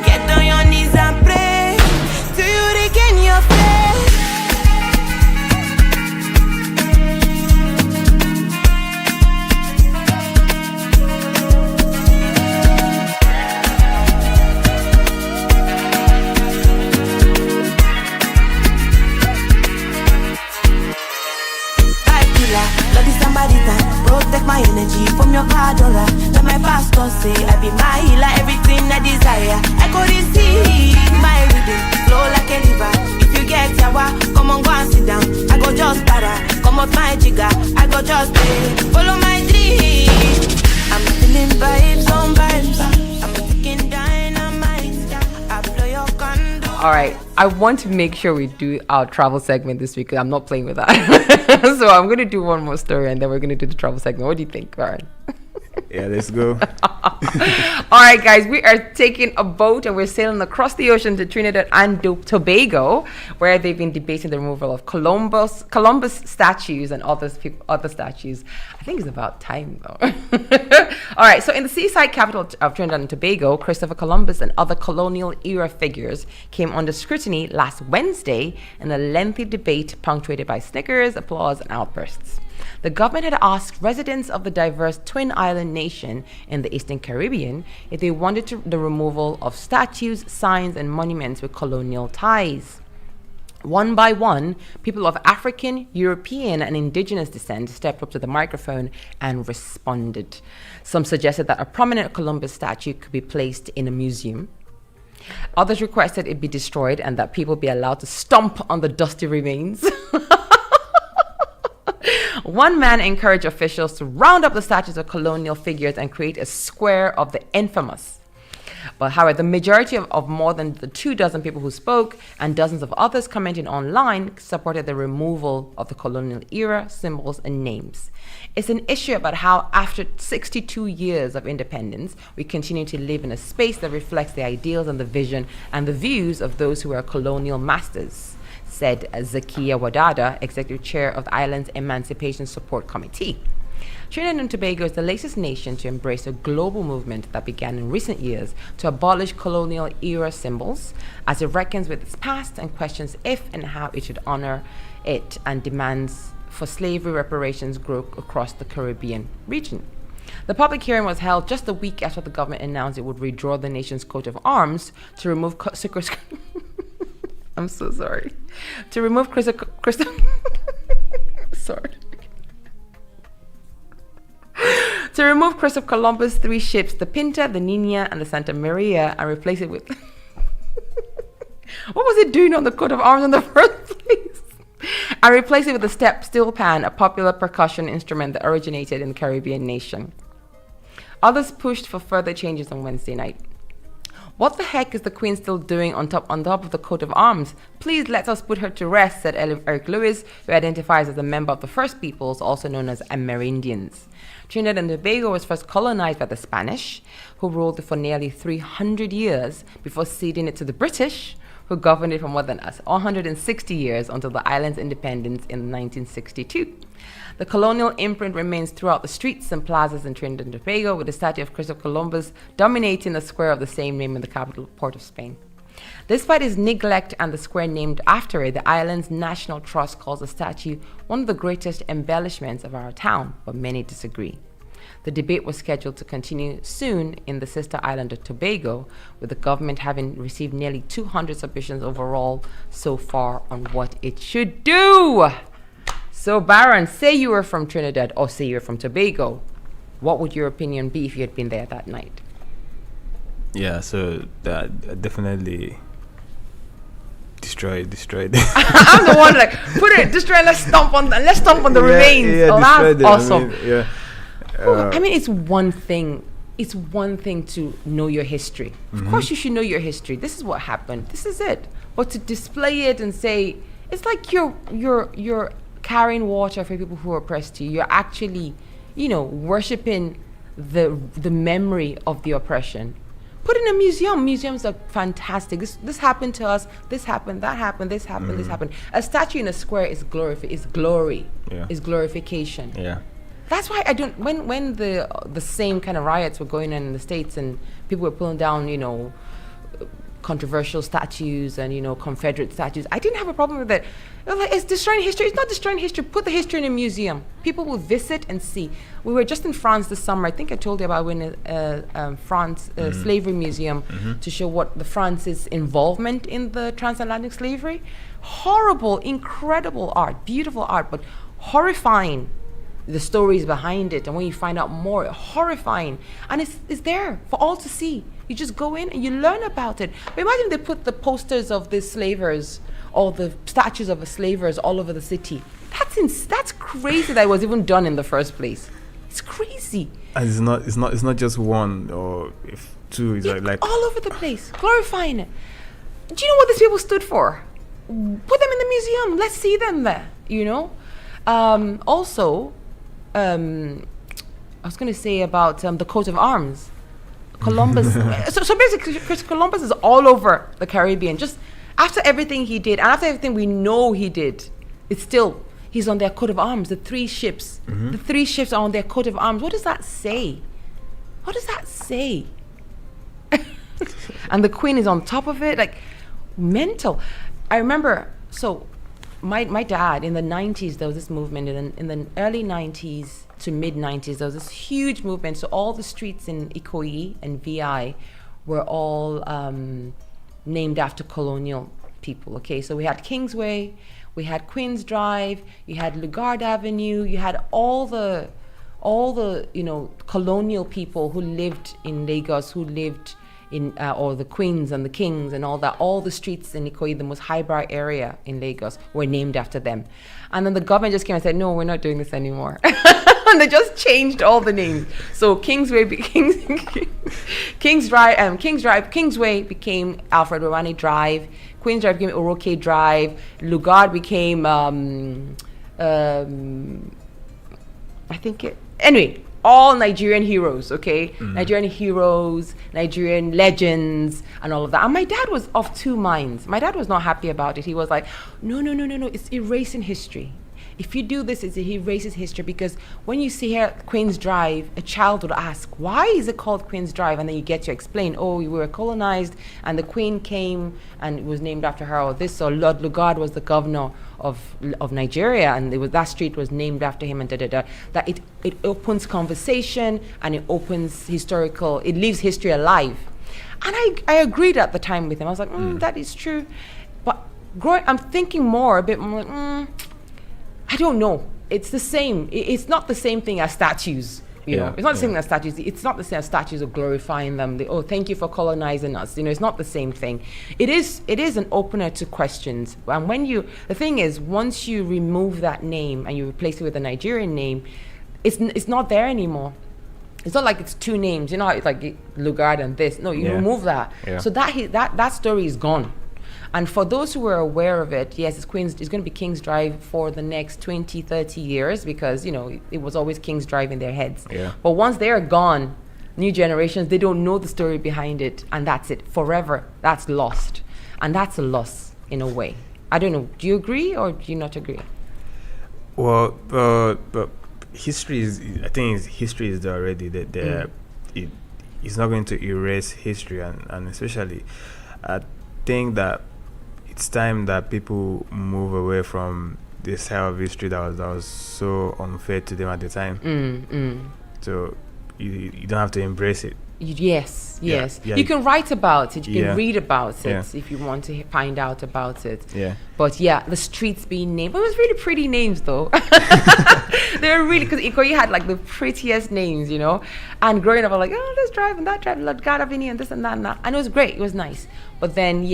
Get on your knees and pray till you regain your faith. Protect my energy from your bad aura. Let my pastor say I be my healer, everything I desire. I go receive my reading, flow like a river. If you get yawa, come on go and sit down. I go just para, come off my jigger. I go just follow my dream. I'm feeling vibes on vibes. I'm ticking dynamite. I blow your candle. All right, I want to make sure we do our travel segment this week. I'm not playing with that. So I'm going to do one more story and then we're going to do the travel segment. What do you think, Warren? Yeah, let's go. All right, guys, we are taking a boat and we're sailing across the ocean to Trinidad and Tobago, where they've been debating the removal of Columbus statues and other statues. I think it's about time, though. All right, so in the seaside capital of Trinidad and Tobago, Christopher Columbus and other colonial era figures came under scrutiny last Wednesday in a lengthy debate punctuated by snickers, applause, and outbursts. The government had asked residents of the diverse Twin Island nation in the Eastern Caribbean if they wanted the removal of statues, signs, and monuments with colonial ties. One by one, people of African, European, and indigenous descent stepped up to the microphone and responded. Some suggested that a prominent Columbus statue could be placed in a museum. Others requested it be destroyed and that people be allowed to stomp on the dusty remains. One man encouraged officials to round up the statues of colonial figures and create a square of the infamous. But however, the majority of more than the 24 people who spoke and dozens of others commenting online supported the removal of the colonial era symbols and names. It's an issue about how after 62 years of independence, we continue to live in a space that reflects the ideals and the vision and the views of those who were colonial masters, said Zakia Wadada, executive chair of the island's Emancipation Support Committee. Trinidad and Tobago is the latest nation to embrace a global movement that began in recent years to abolish colonial era symbols, as it reckons with its past and questions if and how it should honor it, and demands for slavery reparations grow across the Caribbean region. The public hearing was held just a week after the government announced it would redraw the nation's coat of arms to remove I'm so sorry. To remove sorry. To remove Christopher Columbus' 3 ships, the Pinta, the Nina, and the Santa Maria, and replace it with... What was it doing on the coat of arms in the first place? And replace it with the steel pan, a popular percussion instrument that originated in the Caribbean nation. Others pushed for further changes on Wednesday night. What the heck is the Queen still doing on top of the coat of arms? Please let us put her to rest, said Eric Lewis, who identifies as a member of the First Peoples, also known as Amerindians. Trinidad and Tobago was first colonized by the Spanish, who ruled it for nearly 300 years before ceding it to the British, who governed it for more than 160 years until the island's independence in 1962. The colonial imprint remains throughout the streets and plazas in Trinidad and Tobago, with the statue of Christopher Columbus dominating the square of the same name in the capital port of Spain. Despite its neglect and the square named after it, the island's National Trust calls the statue one of the greatest embellishments of our town, but many disagree. The debate was scheduled to continue soon in the sister island of Tobago, with the government having received nearly 200 submissions overall so far on what it should do. So, Baron, say you were from Trinidad or say you're from Tobago. What would your opinion be if you had been there that night? Yeah, so that definitely destroyed. I'm the one like destroy. Let's stomp on the remains. Yeah, oh, that's awesome. I mean, it's one thing. It's one thing to know your history. Of course, you should know your history. This is what happened. This is it. But to display it and say it's like you're carrying water for people who are oppressed you. You're actually, worshiping the memory of the oppression. Put in a museum. Museums are fantastic. This happened to us. This happened. That happened. This happened. This happened. A statue in a square is glory. Yeah. Is glorification. Yeah. That's why I don't. When the same kind of riots were going on in the States and people were pulling down, controversial statues and Confederate statues, I didn't have a problem with it. Like, it's destroying history. It's not destroying history. Put the history in a museum. People will visit and see. We were just in France this summer. I think I told you about when France slavery museum to show what the France's involvement in the transatlantic slavery. Horrible, incredible art, beautiful art, but horrifying. The stories behind it, and when you find out more, horrifying, and it's there for all to see. You just go in and you learn about it. But imagine they put the posters of the slavers or the statues of the slavers all over the city. That's crazy that it was even done in the first place. It's crazy. And it's not just one or if two. It's like all over the place, glorifying it. Do you know what these people stood for? Put them in the museum. Let's see them there. Also. I was going to say about the coat of arms. Columbus. so basically, Columbus is all over the Caribbean. Just after everything he did, and after everything we know he did, he's on their coat of arms. The 3 ships. The 3 ships are on their coat of arms. What does that say? And the Queen is on top of it. Like, mental. I remember, my dad, in the 90s, there was this movement. In the early 90s to mid-90s, there was this huge movement. So all the streets in Ikoyi and VI were all named after colonial people, okay? So we had Kingsway, we had Queen's Drive, you had Lugard Avenue, you had all the colonial people who lived in Lagos, who lived or the queens and the kings and all that. All the streets in Ikoyi, the most highbrow area in Lagos, were named after them. And then the government just came and said, no, we're not doing this anymore. And they just changed all the names. So Kingsway became Alfred Rowani Drive. Queens Drive became Oroke Drive. Lugard became anyway, all Nigerian heroes, okay? Nigerian heroes, Nigerian legends, and all of that. And my dad was of two minds. My dad was not happy about it. He was like, no, it's erasing history. If you do this, it erases history, because when you see here Queen's Drive, a child would ask, why is it called Queen's Drive? And then you get to explain, oh, we were colonized and the Queen came and it was named after her, or this, or Lord Lugard was the governor of Nigeria and that street was named after him, and That it opens conversation and it opens it leaves history alive. And I agreed at the time with him. I was like, that is true. But I'm thinking a bit more, I don't know. It's the same. It's not the same thing as statues. You know, it's not the same as statues. It's not the same as statues of glorifying them. Thank you for colonizing us. It's not the same thing. It is an opener to questions. And the thing is, once you remove that name and you replace it with a Nigerian name, it's not there anymore. It's not like it's two names. You know, it's like Lugard and this. No, you remove that. Yeah. So that story is gone. And for those who were aware of it, yes, it's going to be King's Drive for the next 20, 30 years, because, it was always King's Drive in their heads. Yeah. But once they're gone, new generations, they don't know the story behind it, and that's it. Forever, that's lost. And that's a loss, in a way. I don't know, do you agree or do you not agree? Well, but history is there already. It's not going to erase history, and especially, I think that it's time that people move away from this style of history that was so unfair to them at the time. So you don't have to embrace it. Yes. Yeah. You can write about it, you can read about it if you want to find out about it. Yeah. But the streets being named, it was really pretty names though. They were really, because Ikoyi had like the prettiest names, And growing up, I was like, oh, this drive and that drive, Lugard Avenue and this and that and that. And it was great, it was nice. But then,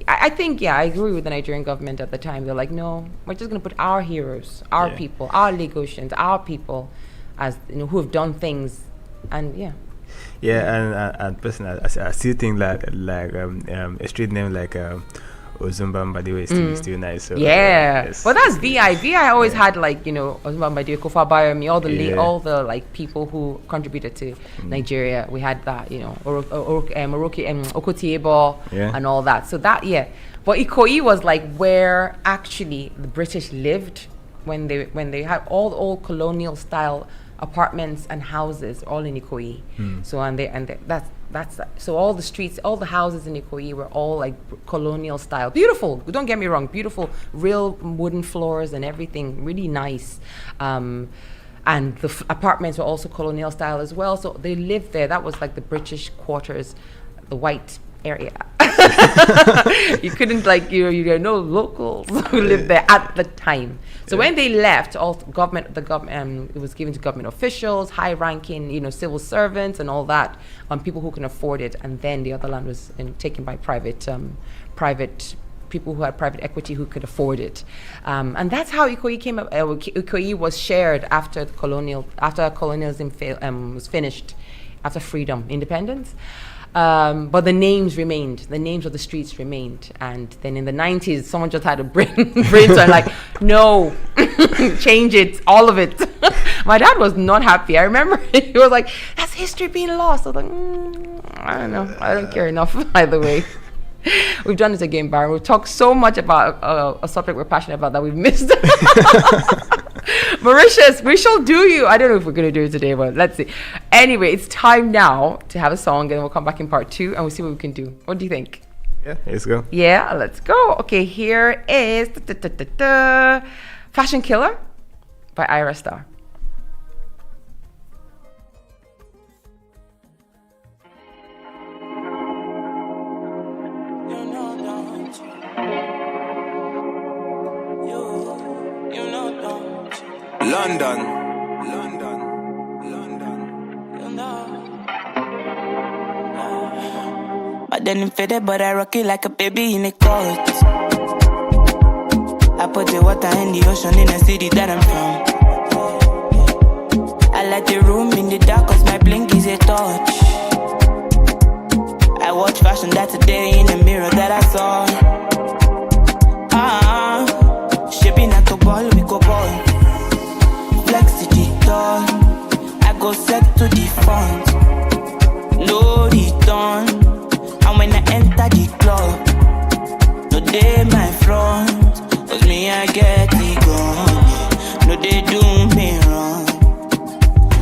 I think, I agree with the Nigerian government at the time. They're like, no, we're just going to put our heroes, our people, our Lagosians, our people, as who have done things, and and personally, I still think like a street name like Ozumba Mbadiwe is still nice. So, well, that's VI. VI always had like Ozumba Mbadiwe, Kofa Bayomi, all the like people who contributed to Nigeria. We had that, Okotiebo and all that. So that but Ikoyi was like where actually the British lived when they had all the old colonial style apartments and houses all in Ikoyi. So that's so all the streets, all the houses in Ikoyi were all like colonial style. Beautiful, don't get me wrong, beautiful, real wooden floors and everything, really nice. And the apartments were also colonial style as well. So they lived there. That was like the British quarters, the white area. You couldn't you had no locals who lived there at the time. So when they left, all it was given to government officials, high-ranking, civil servants, and all that, people who can afford it. And then the other land was taken by private people who had private equity who could afford it. And that's how Ikoyi came up. Ikoyi was shared after colonialism was finished, after freedom, independence. But the names remained. The names of the streets remained. And then in the 90s, someone just had a brainstorm like, no, change it, all of it. My dad was not happy. I remember he was like, that's history being lost. I was like, I don't know. I don't care enough, either way. We've done it again, Baron. We've talked so much about a subject we're passionate about that we've missed. Mauritius, we shall do you. I don't know if we're going to do it today, but let's see. Anyway, it's time now to have a song, and we'll come back in part 2 and we'll see what we can do. What do you think? Yeah, let's go. Yeah, let's go. Okay, here is Fashion Killer by Ira Star. London. I didn't fit it, but I rock it like a baby in a court. I put the water in the ocean in the city that I'm from. I like the room in the dark cause my blink is a touch. I watch fashion that today in the mirror that I saw. Shaping like a ball, we go ball. Flex to the door. I go set to the front. No return. And when I enter the club, no day my front. Cause me I get it gone. No they do me wrong.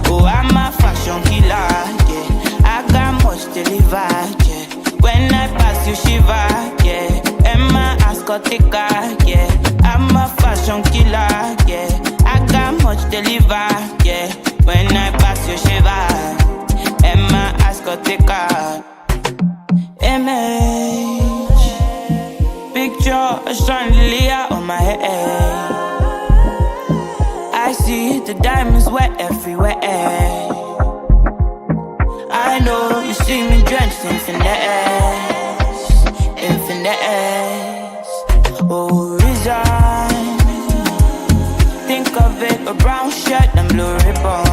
Oh I'm a fashion killer, yeah. I got much to live out, yeah. When I pass you shiver, yeah. And my ass got thicker, yeah. I'm a fashion killer, yeah. I got much to live out, yeah. When I pass you shiver, and my ass got thicker. Image, picture a chandelier on my head. I see the diamonds wet everywhere. I know you see me drenched in finesse, in finesse. Oh, resign. Think of it, a brown shirt and blue ribbon.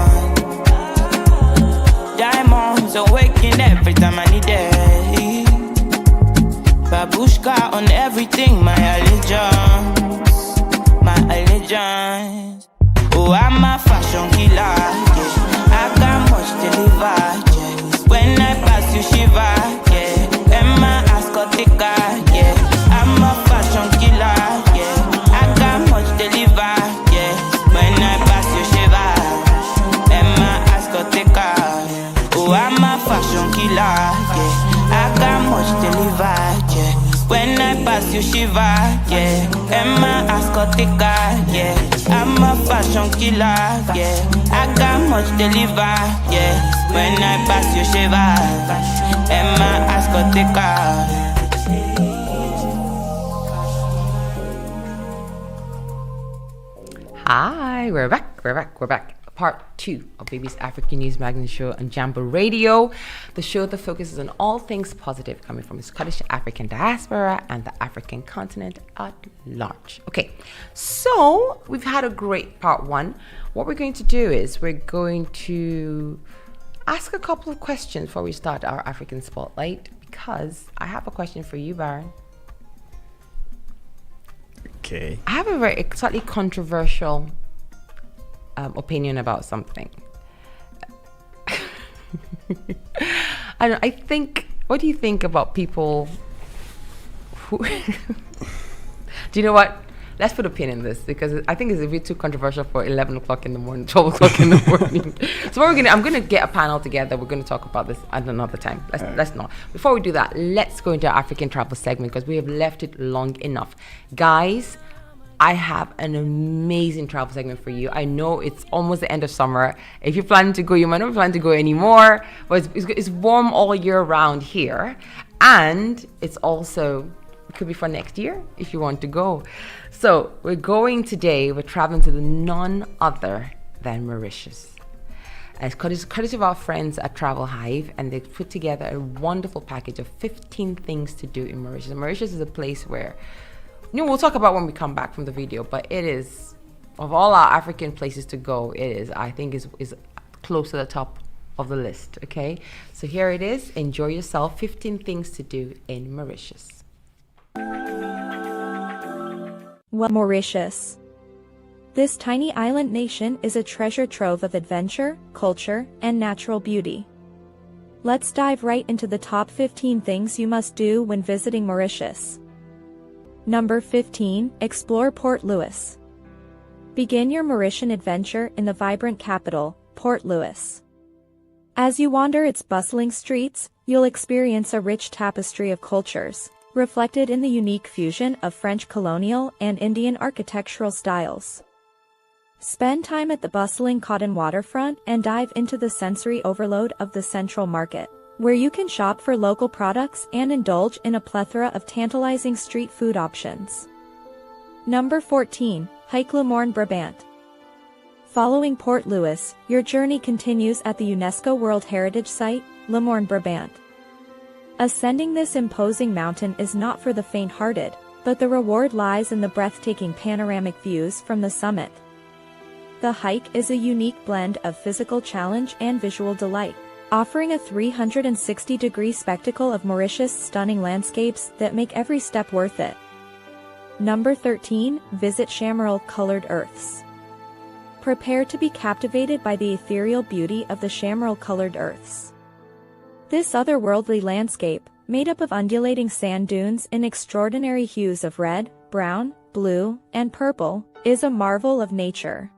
Diamonds are waking every time I need it. Babushka on everything, my allegiance, my allegiance. Oh, I'm a fashion killer, yeah. I got much to live out, yeah. When I pass you shiver, yeah. And my ass got thicker, yeah. I'm a fashion killer, yeah. I got much to live out, yeah. When I pass you shiver, and my ass got thicker. Oh, I'm a fashion killer, yeah. I got much to live out, yeah. When I pass you shiver, yeah. And my ass got thicker, yeah. I'm a fashion killer, yeah. I got much to live out, yeah. When I pass you shiver, and my ass got thicker. Hi, we're back. Part 2 of Baby's African News Magazine show on Jambo Radio, the show that focuses on all things positive coming from the Scottish African diaspora and the African continent at large. Okay, so we've had a great part 1. What we're going to do is we're going to ask a couple of questions before we start our African Spotlight, because I have a question for you, Baron. Okay. I have a very slightly controversial opinion about something. I think, what do you think about people who do you know what? Let's put a pin in this, because I think it's a bit too controversial for 11 o'clock in the morning, 12 o'clock in the morning. So what I'm going to get a panel together. We're going to talk about this at another time. Let's not. Before we do that, let's go into our African travel segment, because we have left it long enough. Guys, I have an amazing travel segment for you. I know it's almost the end of summer. If you're planning to go, you might not be planning to go anymore, but it's warm all year round here. And it's also, it could be for next year if you want to go. So we're traveling to none other than Mauritius. And it's courtesy of our friends at Travel Hive, and they've put together a wonderful package of 15 things to do in Mauritius. Mauritius is a place where, we'll talk about when we come back from the video, but it is, of all our African places to go, I think is close to the top of the list, okay? So here it is. Enjoy yourself. 15 things to do in Mauritius. Mauritius. This tiny island nation is a treasure trove of adventure, culture, and natural beauty. Let's dive right into the top 15 things you must do when visiting Mauritius. Number 15, explore Port Louis. Begin your Mauritian adventure in the vibrant capital, Port Louis. As you wander its bustling streets, you'll experience a rich tapestry of cultures, reflected in the unique fusion of French colonial and Indian architectural styles. Spend time at the bustling cotton waterfront and dive into the sensory overload of the Central Market, where you can shop for local products and indulge in a plethora of tantalizing street food options. Number 14, hike Le Morne Brabant. Following Port Louis, your journey continues at the UNESCO World Heritage Site, Le Morne Brabant. Ascending this imposing mountain is not for the faint-hearted, but the reward lies in the breathtaking panoramic views from the summit. The hike is a unique blend of physical challenge and visual delight, offering a 360-degree spectacle of Mauritius' stunning landscapes that make every step worth it. Number 13, visit Chamarral-colored earths. Prepare to be captivated by the ethereal beauty of the Chamarral-colored earths. This otherworldly landscape, made up of undulating sand dunes in extraordinary hues of red, brown, blue, and purple, is a marvel of nature.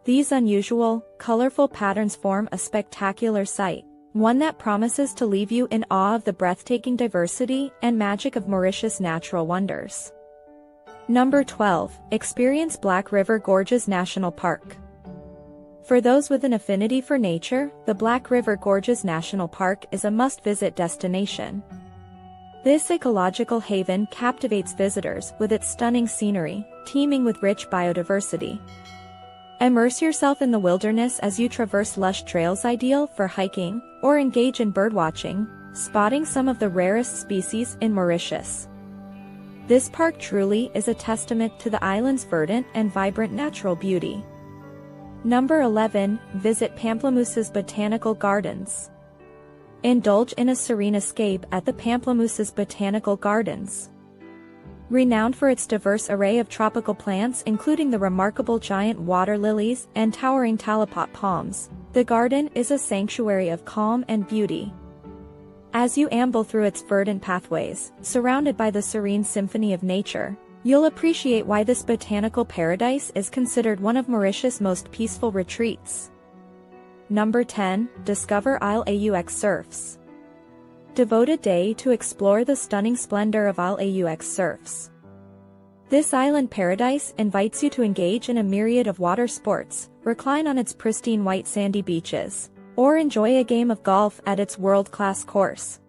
These unusual, colorful patterns form a spectacular sight, one that promises to leave you in awe of the breathtaking diversity and magic of Mauritius' natural wonders. Number 12, experience Black River Gorges National Park. For those with an affinity for nature, the Black River Gorges National Park is a must-visit destination. This ecological haven captivates visitors with its stunning scenery, teeming with rich biodiversity. Immerse yourself in the wilderness as you traverse lush trails ideal for hiking, or engage in birdwatching, spotting some of the rarest species in Mauritius. This park truly is a testament to the island's verdant and vibrant natural beauty. Number 11, visit Pamplemousse's Botanical Gardens. Indulge in a serene escape at the Pamplemousse's Botanical Gardens. Renowned for its diverse array of tropical plants including the remarkable giant water lilies and towering talipot palms, the garden is a sanctuary of calm and beauty. As you amble through its verdant pathways, surrounded by the serene symphony of nature, you'll appreciate why this botanical paradise is considered one of Mauritius' most peaceful retreats. Number 10, discover Isle Aux Surfs. Devote a day to explore the stunning splendor of Isle Aux Surfs. This island paradise invites you to engage in a myriad of water sports, recline on its pristine white sandy beaches, or enjoy a game of golf at its world-class course.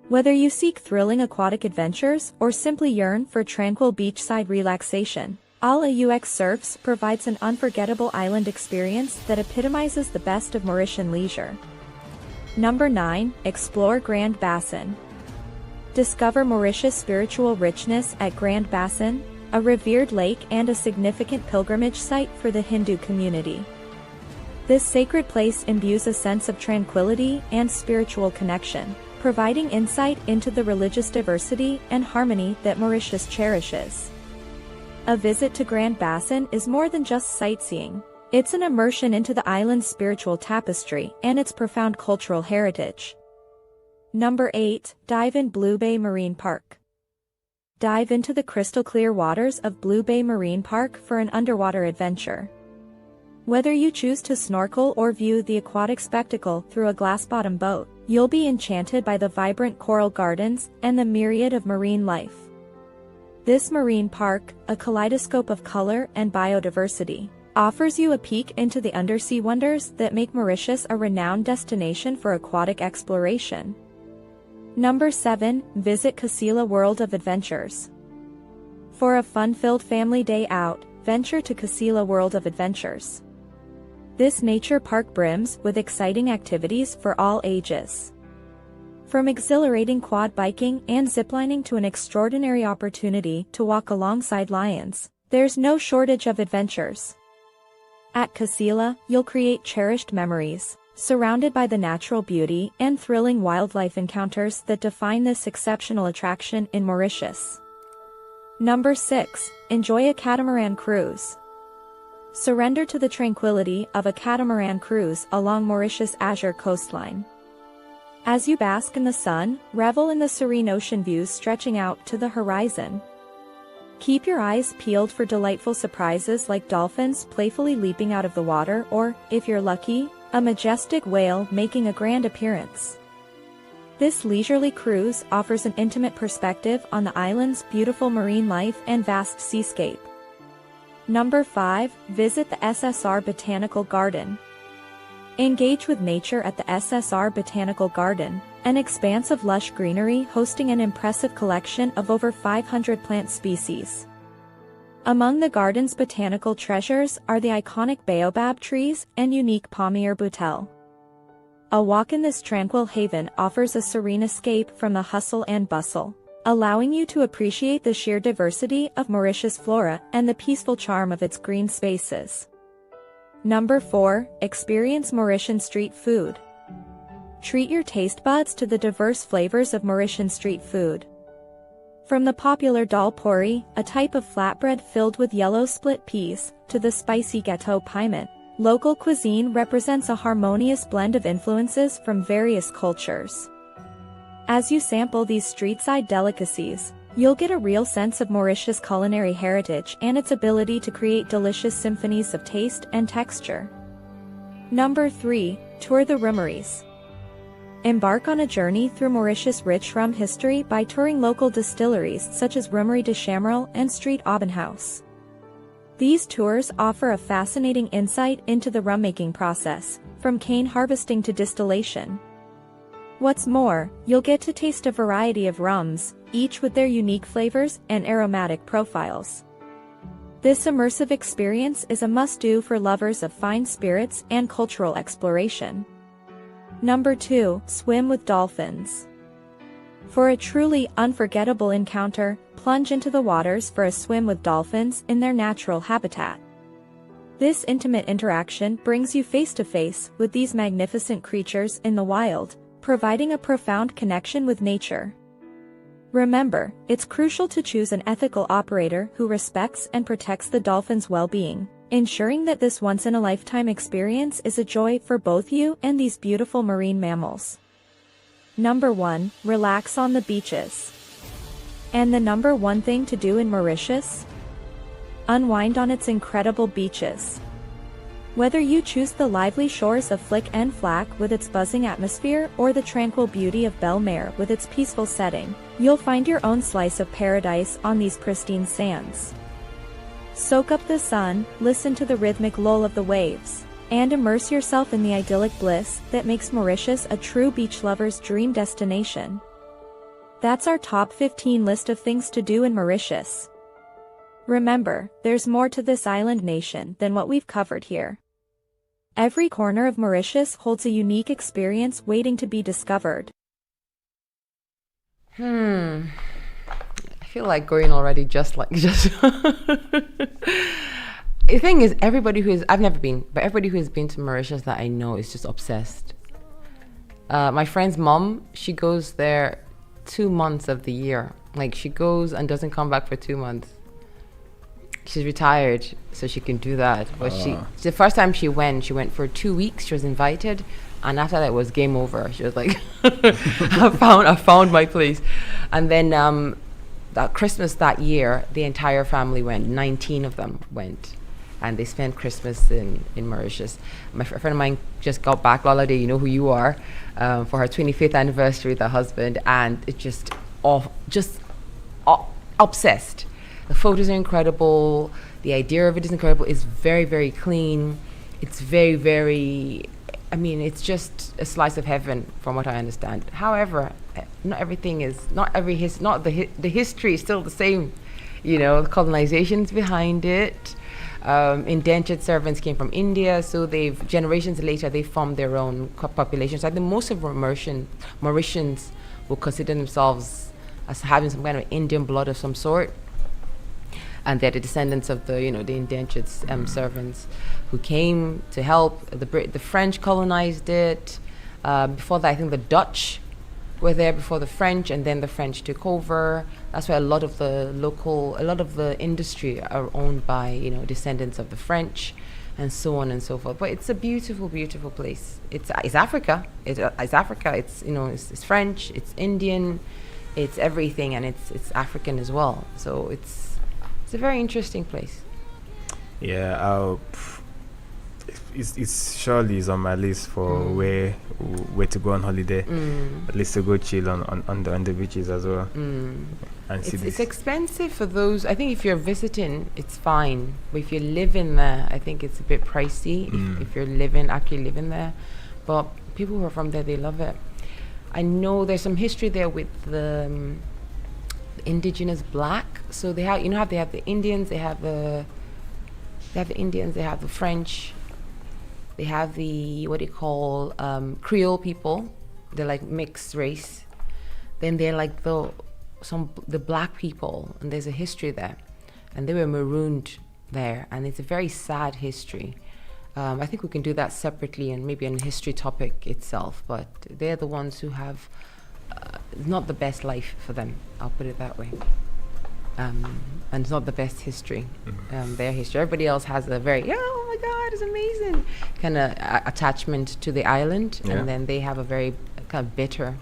Whether you seek thrilling aquatic adventures or simply yearn for tranquil beachside relaxation, Isle Aux Surfs provides an unforgettable island experience that epitomizes the best of Mauritian leisure. Number 9, explore Grand Bassin. Discover Mauritius' spiritual richness at Grand Bassin, a revered lake and a significant pilgrimage site for the Hindu community. This sacred place imbues a sense of tranquility and spiritual connection, providing insight into the religious diversity and harmony that Mauritius cherishes. A visit to Grand Bassin is more than just sightseeing. It's an immersion into the island's spiritual tapestry and its profound cultural heritage. Number 8, dive in Blue Bay Marine Park. Dive into the crystal-clear waters of Blue Bay Marine Park for an underwater adventure. Whether you choose to snorkel or view the aquatic spectacle through a glass-bottom boat, you'll be enchanted by the vibrant coral gardens and the myriad of marine life. This marine park, a kaleidoscope of color and biodiversity, offers you a peek into the undersea wonders that make Mauritius a renowned destination for aquatic exploration. Number 7, visit Casilla World of Adventures. For a fun-filled family day out, venture to Casilla World of Adventures. This nature park brims with exciting activities for all ages. From exhilarating quad biking and ziplining to an extraordinary opportunity to walk alongside lions, there's no shortage of adventures. At Casilla, you'll create cherished memories, surrounded by the natural beauty and thrilling wildlife encounters that define this exceptional attraction in Mauritius. Number 6, enjoy a catamaran cruise. Surrender to the tranquility of a catamaran cruise along Mauritius' azure coastline. As you bask in the sun, revel in the serene ocean views stretching out to the horizon. Keep your eyes peeled for delightful surprises like dolphins playfully leaping out of the water or, if you're lucky, a majestic whale making a grand appearance. This leisurely cruise offers an intimate perspective on the island's beautiful marine life and vast seascape. Number 5, visit the SSR Botanical Garden. Engage with nature at the SSR Botanical Garden, an expanse of lush greenery hosting an impressive collection of over 500 plant species. Among the garden's botanical treasures are the iconic baobab trees and unique Pommier butel. A walk in this tranquil haven offers a serene escape from the hustle and bustle, allowing you to appreciate the sheer diversity of Mauritius flora and the peaceful charm of its green spaces. Number 4. Experience Mauritian street food. Treat your taste buds to the diverse flavors of Mauritian street food. From the popular dal puri, a type of flatbread filled with yellow split peas, to the spicy gâteau piment, local cuisine represents a harmonious blend of influences from various cultures. As you sample these street-side delicacies, you'll get a real sense of Mauritius' culinary heritage and its ability to create delicious symphonies of taste and texture. Number 3. Tour the Rummeries. Embark on a journey through Mauritius' rich rum history by touring local distilleries such as Rummery de Chamerel and Street Aubin House. These tours offer a fascinating insight into the rum-making process, from cane harvesting to distillation. What's more, you'll get to taste a variety of rums, each with their unique flavors and aromatic profiles. This immersive experience is a must-do for lovers of fine spirits and cultural exploration. Number 2. Swim with dolphins. For a truly unforgettable encounter, plunge into the waters for a swim with dolphins in their natural habitat. This intimate interaction brings you face to face with these magnificent creatures in the wild, providing a profound connection with nature. Remember, it's crucial to choose an ethical operator who respects and protects the dolphin's well-being, ensuring that this once-in-a-lifetime experience is a joy for both you and these beautiful marine mammals. Number 1. Relax on the beaches. And the number 1 thing to do in Mauritius? Unwind on its incredible beaches. Whether you choose the lively shores of Flick and Flack with its buzzing atmosphere or the tranquil beauty of Belle Mer with its peaceful setting, you'll find your own slice of paradise on these pristine sands. Soak up the sun, listen to the rhythmic lull of the waves, and immerse yourself in the idyllic bliss that makes Mauritius a true beach lover's dream destination. That's our top 15 list of things to do in Mauritius. Remember, there's more to this island nation than what we've covered here. Every corner of Mauritius holds a unique experience waiting to be discovered. I feel like going already just the thing is, I've never been, but everybody who has been to Mauritius that I know is just obsessed. My friend's mom, she goes there 2 months of the year. Like, she goes and doesn't come back for 2 months. She's retired, so she can do that. But the first time she went for 2 weeks. She was invited, and after that it was game over. She was like, I found my place. And then that Christmas that year, the entire family went. 19 of them went, and they spent Christmas in Mauritius. A friend of mine just got back, Lolade, you know who you are, for her 25th anniversary with her husband, and it just obsessed. The photos are incredible. The idea of it is incredible. It's very, very clean. It's very, very, it's just a slice of heaven from what I understand. However, not everything is, the history is still the same. You know, the colonization's behind it. Indentured servants came from India, so generations later, they formed their own populations. I think most of Mauritians will consider themselves as having some kind of Indian blood of some sort. And they're the descendants of the indentured servants who came to help. The French colonized it. Before that, I think the Dutch were there before the French, and then the French took over. That's why a lot of the industry are owned by descendants of the French, and so on and so forth. But it's a beautiful, beautiful place. It's Africa. It's Africa. It's French. It's Indian. It's everything, and it's African as well. So it's a very interesting place. Yeah, it's surely is on my list for where to go on holiday. At least to go chill on the beaches as well. And it's expensive for those. I think if you're visiting, it's fine. But if you're living there, I think it's a bit pricey. If you're actually living there, but people who are from there, they love it. I know there's some history there with the indigenous black. So they have, they have the Indians, they have the French, They have the what do you call Creole people. They're like mixed race. Then they're like the black people, and there's a history there, and they were marooned there, and it's a very sad history. I think we can do that separately and maybe an history topic itself, but they're the ones who have not the best life for them. I'll put it that way. And it's not the best history, their history. Everybody else has a very, oh my God, it's amazing kind of attachment to the island, and then they have a very kind of bitter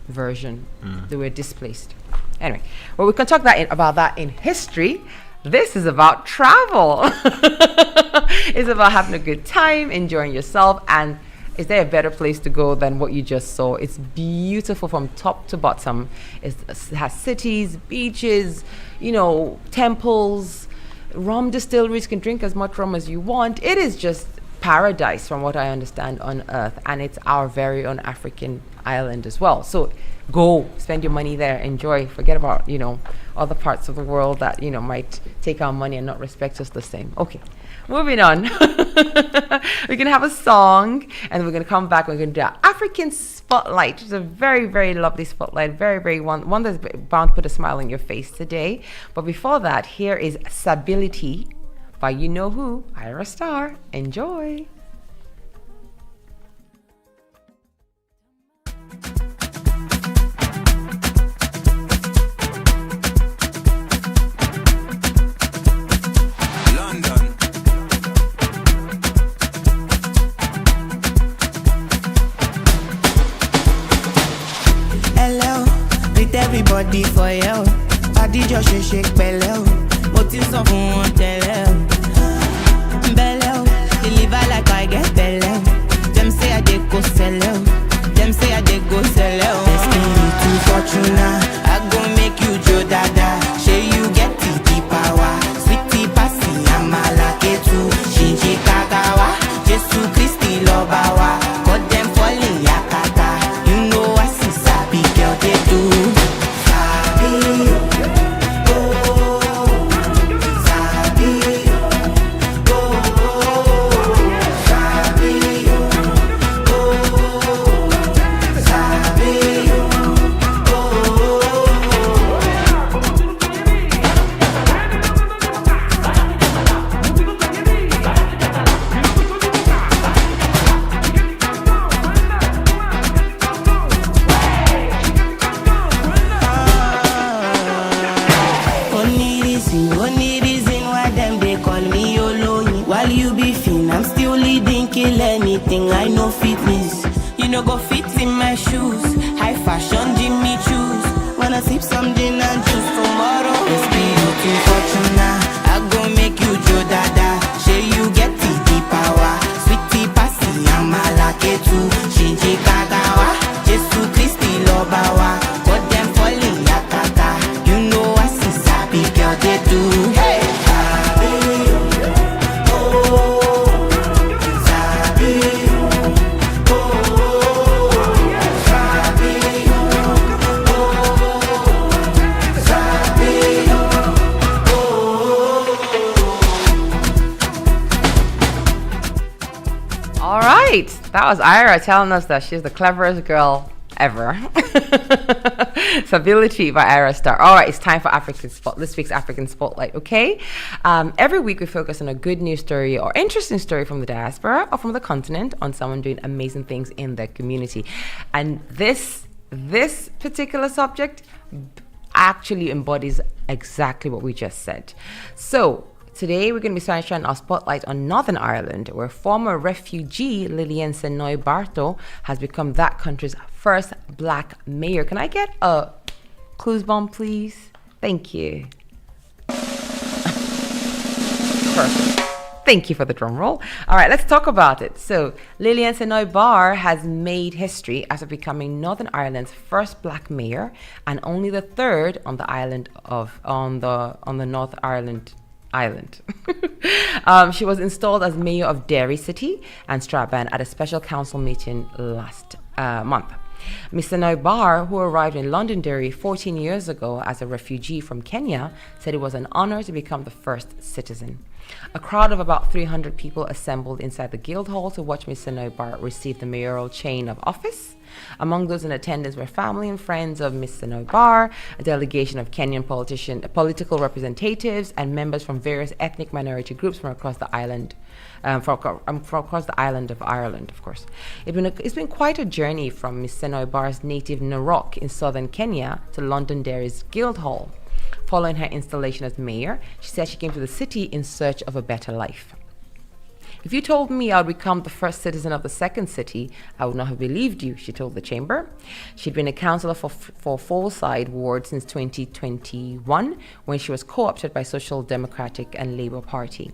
version. They were displaced. Anyway, well, we can talk about that in history. This is about travel. It's about having a good time, enjoying yourself, and is there a better place to go than what you just saw? It's beautiful from top to bottom. It has cities, beaches, temples, rum distilleries. You can drink as much rum as you want. It is just paradise from what I understand on earth, and it's our very own African island as well. So go spend your money there, enjoy, forget about other parts of the world that might take our money and not respect us the same. Okay, moving on. We're gonna have a song, and we're gonna come back and we're gonna do our African spotlight. It's a very, very lovely spotlight, very, very one that's bound to put a smile on your face today. But before that, here is Stability by you know who, Ira Star. Enjoy. Everybody for you, body just shake pẹ̀lẹ́ o. Mo ti sọ fún wọn tẹ́lẹ̀ o. Belle o, deliver like I get belle o. Them say I dey go sell o. Them say I dey go sell o. Destiny to Fortuna, I go make you Joe Dada. Say you get the power, sweetie passy amala ketu, shinji kakawa, Jesu Christi loba wa. Got them falling yakata, you know I see sabi girl they do. I know fitness, you know go fit in my shoes. High fashion, Jimmy choose. Wanna sip something and choose tomorrow. Let's be looking fortuna. I go make you Joe Dada. Say you get the power. Sweetie passy, I'm a lucky too. Shinji Kagawa, Jesu Christi Lobawa. Got them falling yakata. You know I see sabi girl they do. Hey. That was Ira telling us that she's the cleverest girl ever. Stability by Ira Star. All right, it's time for this week's African Spotlight, okay? Every week we focus on a good news story or interesting story from the diaspora or from the continent on someone doing amazing things in their community. And this particular subject actually embodies exactly what we just said. So today we're going to be shining our spotlight on Northern Ireland, where former refugee Lillian Senoy Barto has become that country's first black mayor. Can I get a clues bomb, please? Thank you. Perfect. Thank you for the drum roll. All right, let's talk about it. So, Lillian Senoy Bar has made history after becoming Northern Ireland's first black mayor and only the third on the island on the North Ireland island. She was installed as mayor of Derry City and Strabane at a special council meeting last month. Ms. Senoy Bar, who arrived in Londonderry 14 years ago as a refugee from Kenya, said it was an honor to become the first citizen. A crowd of about 300 people assembled inside the Guildhall to watch Mr. Noibar receive the mayoral chain of office. Among those in attendance were family and friends of Mr. Noibar, a delegation of Kenyan political representatives, and members from various ethnic minority groups from across the island. From across the island of Ireland, of course. It's been quite a journey from Mr. Noibar's native Narok in southern Kenya to Londonderry's Guildhall. Following her installation as mayor, she said she came to the city in search of a better life. If you told me I would become the first citizen of the second city, I would not have believed you, she told the chamber. She'd been a councillor for Fallside Ward since 2021, when she was co-opted by Social Democratic and Labour Party.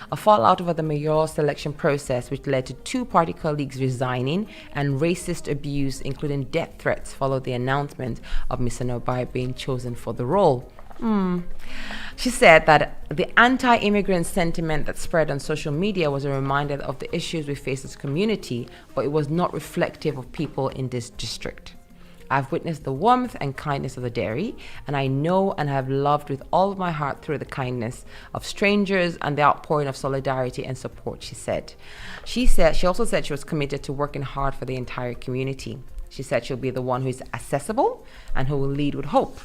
A fallout over the mayoral selection process, which led to 2 party colleagues resigning and racist abuse, including death threats, followed the announcement of Mr. Noibar being chosen for the role. She said that the anti-immigrant sentiment that spread on social media was a reminder of the issues we face as a community, but it was not reflective of people in this district. I've witnessed the warmth and kindness of the dairy, and I know and have loved with all of my heart through the kindness of strangers and the outpouring of solidarity and support, she said. She also said she was committed to working hard for the entire community. She said she'll be the one who is accessible and who will lead with hope.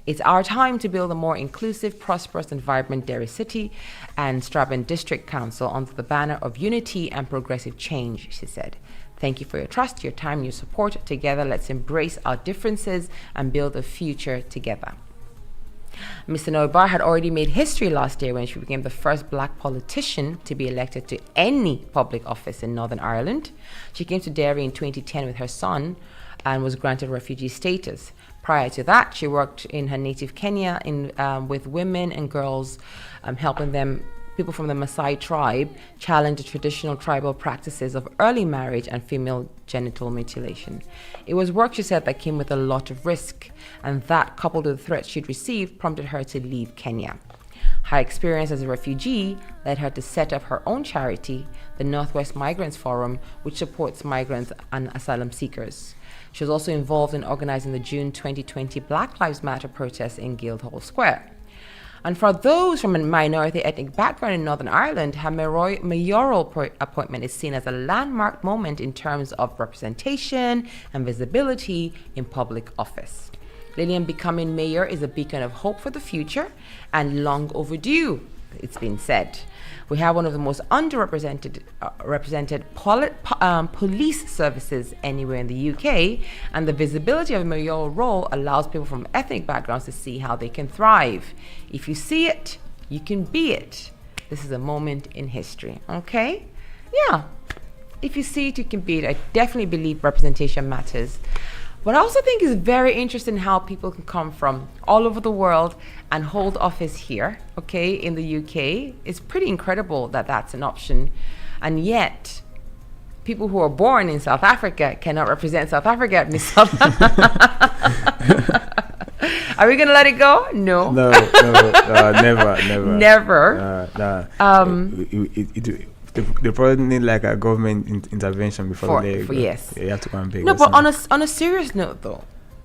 It's our time to build a more inclusive, prosperous, and vibrant Derry City and Strabane District Council under the banner of unity and progressive change, she said. Thank you for your trust, your time, your support. Together, let's embrace our differences and build a future together. Mr. Noibar had already made history last year when she became the first black politician to be elected to any public office in Northern Ireland. She came to Derry in 2010 with her son and was granted refugee status. Prior to that, she worked in her native Kenya with women and girls, helping people from the Maasai tribe challenge the traditional tribal practices of early marriage and female genital mutilation. It was work, she said, that came with a lot of risk, and that, coupled with the threats she'd received, prompted her to leave Kenya. Her experience as a refugee led her to set up her own charity, the Northwest Migrants Forum, which supports migrants and asylum seekers. She was also involved in organizing the June 2020 Black Lives Matter protests in Guildhall Square. And for those from a minority ethnic background in Northern Ireland, her mayoral appointment is seen as a landmark moment in terms of representation and visibility in public office. Lillian becoming mayor is a beacon of hope for the future and long overdue, it's been said. We have one of the most underrepresented police services anywhere in the UK, and the visibility of a mayoral role allows people from ethnic backgrounds to see how they can thrive. If you see it, you can be it. This is a moment in history, okay? Yeah, if you see it, you can be it. I definitely believe representation matters. But I also think it's very interesting how people can come from all over the world and hold office here, okay, in the UK. It's pretty incredible that that's an option. And yet, people who are born in South Africa cannot represent South Africa at Miss South. Are we going to let it go? No. No, never. Never. They probably need like a government intervention before they let it go. Yes. You have to come and pay. No, but on a serious note though,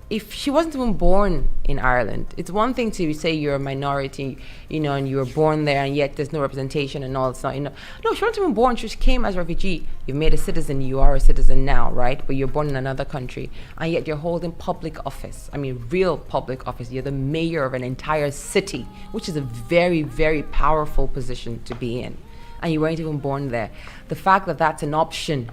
if she wasn't even born in Ireland, it's one thing to say you're a minority, and you were born there and yet there's no representation and all. It's not, No, she wasn't even born. She just came as a refugee. You've made a citizen. You are a citizen now, right? But you're born in another country and yet you're holding public office. I mean, real public office. You're the mayor of an entire city, which is a very, very powerful position to be in. And you weren't even born there. The fact that that's an option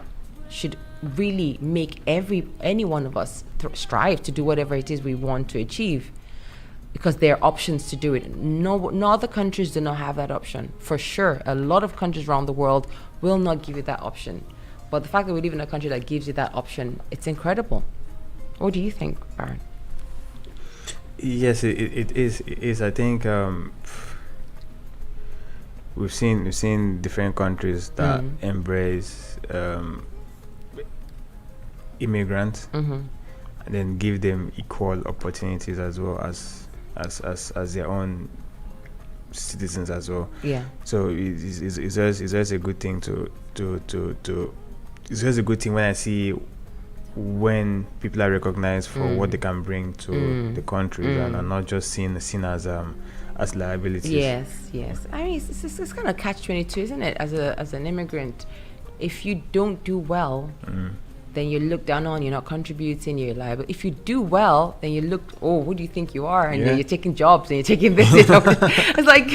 should really make any one of us strive to do whatever it is we want to achieve, because there are options to do it. No other countries do not have that option. For sure, a lot of countries around the world will not give you that option. But the fact that we live in a country that gives you that option, it's incredible. What do you think, Baron? Yes, it is. I think we've seen different countries that embrace immigrants and then give them equal opportunities as well as their own citizens as well. Yeah. So it's just a good thing to it's just a good thing when I see when people are recognized for what they can bring to the country and are not just seen as as liabilities. Yes. I mean, it's kind of catch-22, isn't it? As an immigrant, if you don't do well, then you're looked down on. You're not contributing. You're liable. If you do well, then you look. Oh, who do you think you are? And you're taking jobs and you're taking this. It's like,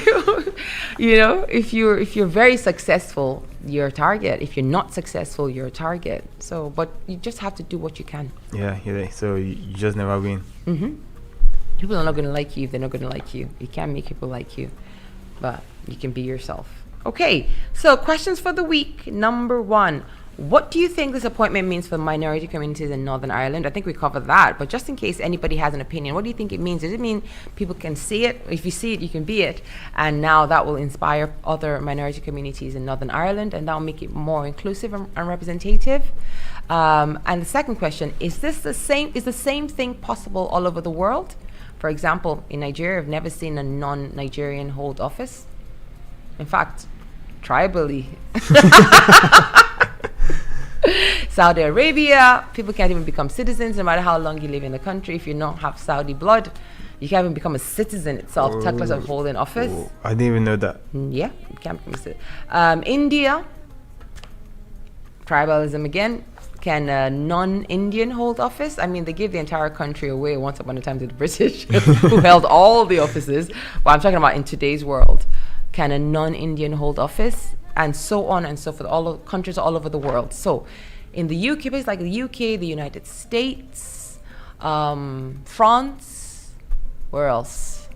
if you're very successful, you're a target. If you're not successful, you're a target. So, but you just have to do what you can. Yeah. So you just never win. People are not going to like you if they're not going to like you. You can't make people like you, but you can be yourself. Okay, so questions for the week. Number 1, what do you think this appointment means for minority communities in Northern Ireland? I think we covered that, but just in case anybody has an opinion, what do you think it means? Does it mean people can see it? If you see it, you can be it. And now that will inspire other minority communities in Northern Ireland, and that will make it more inclusive and representative. And the second question, is the same thing possible all over the world? For example, in Nigeria, I've never seen a non-Nigerian hold office. In fact, tribally. Saudi Arabia, people can't even become citizens no matter how long you live in the country. If you don't have Saudi blood, you can't even become a citizen itself, talk less of holding office. I didn't even know that. Yeah, you can't become a citizen. India, tribalism again. Can a non-Indian hold office? I mean, they gave the entire country away once upon a time to the British, who held all the offices. But I'm talking about in today's world. Can a non-Indian hold office? And so on and so forth. Countries all over the world. So, in the UK, places like the UK, the United States, France, where else?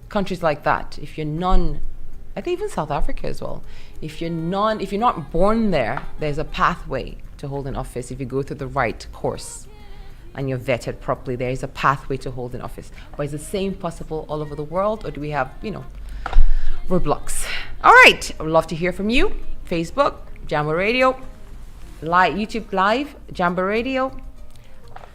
Countries like that. If you're I think even South Africa as well. If you're not born there, there's a pathway to hold an office if you go through the right course and you're vetted properly. There is a pathway to hold an office. But is the same possible all over the world, or do we have, roadblocks? All right, I would love to hear from you. Facebook, Jambo Radio, YouTube Live, Jambo Radio.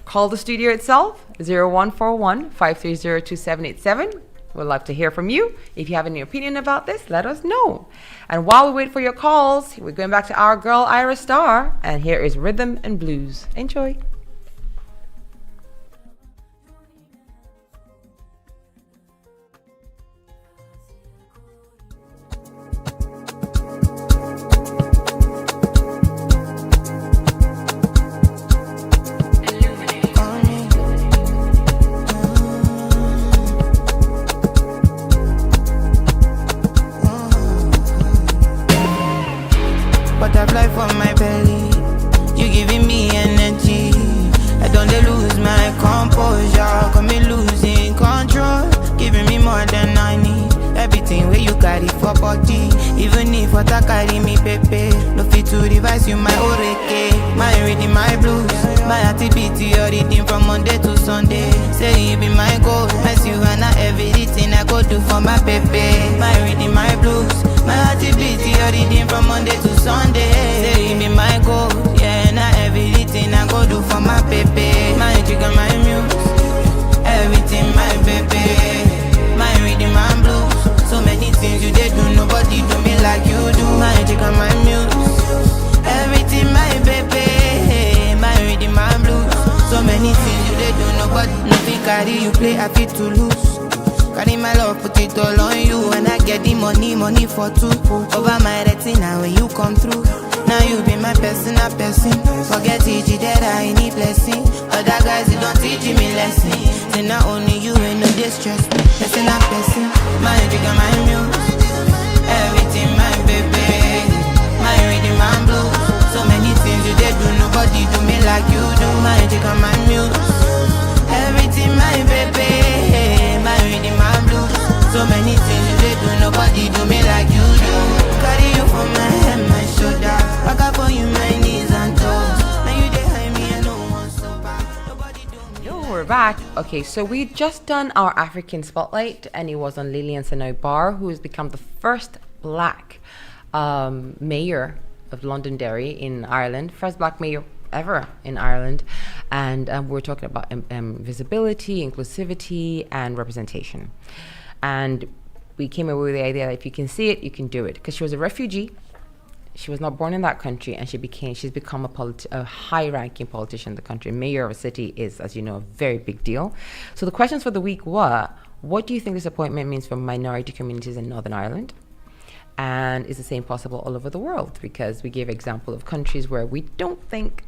Call the studio itself, 0141 530 2787. We'd love to hear from you. If you have any opinion about this, let us know. And while we wait for your calls, we're going back to our girl, Ira Star. And here is Rhythm and Blues. Enjoy. Butterfly from my belly, you giving me energy. I don't dey lose my composure, got me losing control, giving me more than I need. Everything where you carry for body, even if what I carry me pepe. No fit to revise you my oreke, my reading my blues, my activity your reading from Monday to Sunday. Say you be my goal, my Savannah, everything I go do for my pepe. My reading my blues, my activity your reading from Monday to Sunday. Say you be my goal, yeah, now everything I go do for my pepe. My chicken, my muse, everything my pepe. My reading my blues. So many things you did do, nobody do me like you do. My chicken, my muse, everything my baby. My reading my blues. So many things you did do, nobody. Nothing carry you play, I fit to lose. Carry my love, put it all on you. And I get the money for two. Over my retina when you come through. Now you be my personal person. Forget it, that I need blessing. Other guys, you don't teach me lesson. Say not only you ain't no distress. Person a person. My jigger, my muse. Everything my baby. My reading, my blues. So many things you did do, nobody do me like you do. My jigger, my muse. Everything my baby. My reading, my blues. So many things you did do, nobody do me like you do. Carry you for my head, my shoulder. Back up on you, my knees and toes. Now you behind me and no one so bad. Nobody do me. Yo, we're back. Okay, so we just done our African spotlight, and it was on Lillian Senoi Barr, who has become the first black mayor of Londonderry in Ireland, first black mayor ever in Ireland. And we're talking about visibility, inclusivity, and representation. And we came away with the idea that if you can see it, you can do it. Because she was a refugee. She was not born in that country, and she's become a high-ranking politician in the country. Mayor of a city is, as you know, a very big deal. So the questions for the week were, What do you think this appointment means for minority communities in Northern Ireland? And is the same possible all over the world? Because we gave example of countries where we don't think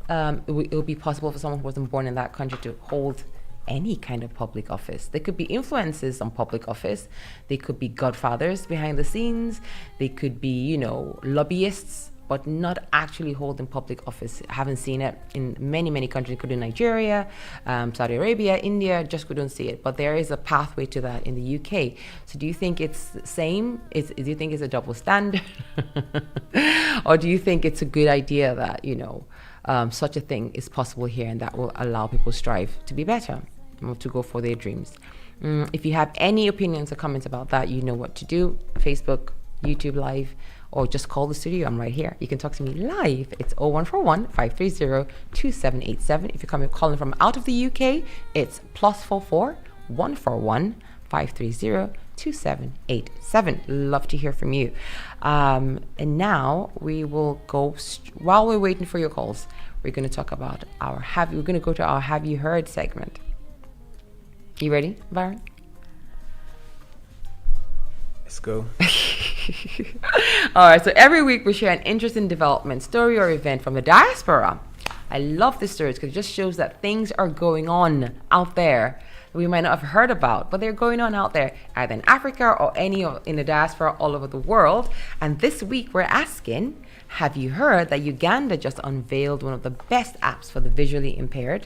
it will be possible for someone who wasn't born in that country to hold any kind of public office. They could be influences on public office. They could be godfathers behind the scenes. They could be, lobbyists, but not actually holding public office. I haven't seen it in many, many countries, including Nigeria, Saudi Arabia, India, just couldn't see it. But there is a pathway to that in the UK. So do you think it's the same? Do you think it's a double standard? Or do you think it's a good idea that, such a thing is possible here and that will allow people strive to be better, to go for their dreams? If you have any opinions or comments about that, you know what to do. Facebook, YouTube Live, or just call the studio. I'm right here. You can talk to me live. It's 0141-530-2787. If you're calling from out of the UK, it's +44 141 530-2787. Love to hear from you. And now we will go, while we're waiting for your calls, we're going to talk about we're going to go to our Have You Heard segment. You ready, Byron? Let's go. All right, so every week we share an interesting development, story, or event from the diaspora. I love this stories because it just shows that things are going on out there that we might not have heard about, but they're going on out there, either in Africa or in the diaspora all over the world. And this week we're asking, have you heard that Uganda just unveiled one of the best apps for the visually impaired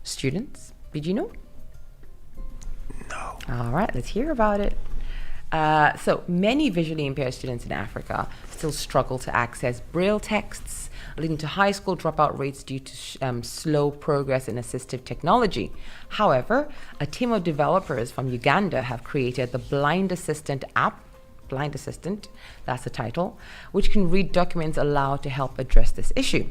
students? Did you know? No. All right, let's hear about it. So many visually impaired students in Africa still struggle to access Braille texts, leading to high school dropout rates due to slow progress in assistive technology. However, a team of developers from Uganda have created the Blind Assistant app, Blind Assistant, that's the title, which can read documents aloud to help address this issue.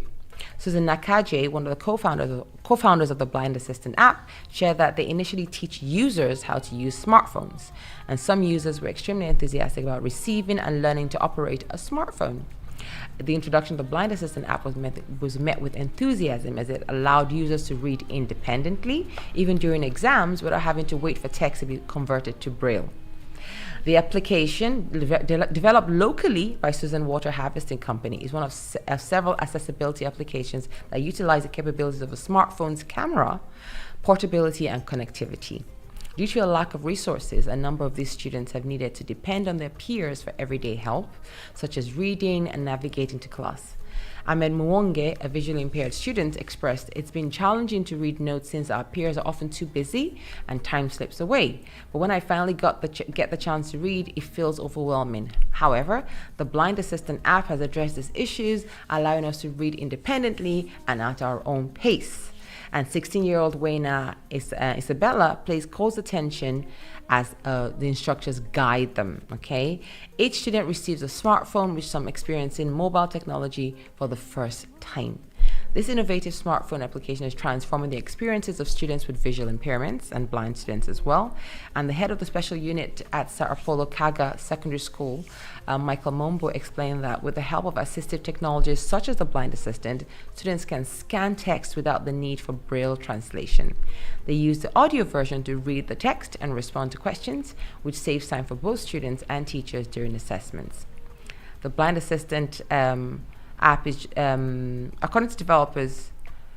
Susan Nakaje, one of the co-founders of the Blind Assistant app, shared that they initially teach users how to use smartphones, and some users were extremely enthusiastic about receiving and learning to operate a smartphone. The introduction of the Blind Assistant app was met with enthusiasm, as it allowed users to read independently, even during exams, without having to wait for text to be converted to Braille. The application, developed locally by Susan Water Harvesting Company, is one of several accessibility applications that utilize the capabilities of a smartphone's camera, portability, and connectivity. Due to a lack of resources, a number of these students have needed to depend on their peers for everyday help, such as reading and navigating to class. Ahmed Mwonge, a visually impaired student, expressed, "It's been challenging to read notes since our peers are often too busy and time slips away. But when I finally get the chance to read, it feels overwhelming. However, the Blind Assistant app has addressed these issues, allowing us to read independently and at our own pace." And 16-year-old Wayna Isabella pays close attention as the instructors guide them, okay? Each student receives a smartphone with some experience in mobile technology for the first time. This innovative smartphone application is transforming the experiences of students with visual impairments and blind students as well. And the head of the special unit at Sao Paulo Kaga Secondary School, Michael Mombo, explained that with the help of assistive technologies such as the Blind Assistant, students can scan text without the need for Braille translation. They use the audio version to read the text and respond to questions, which saves time for both students and teachers during assessments. The Blind Assistant app is, according to developers,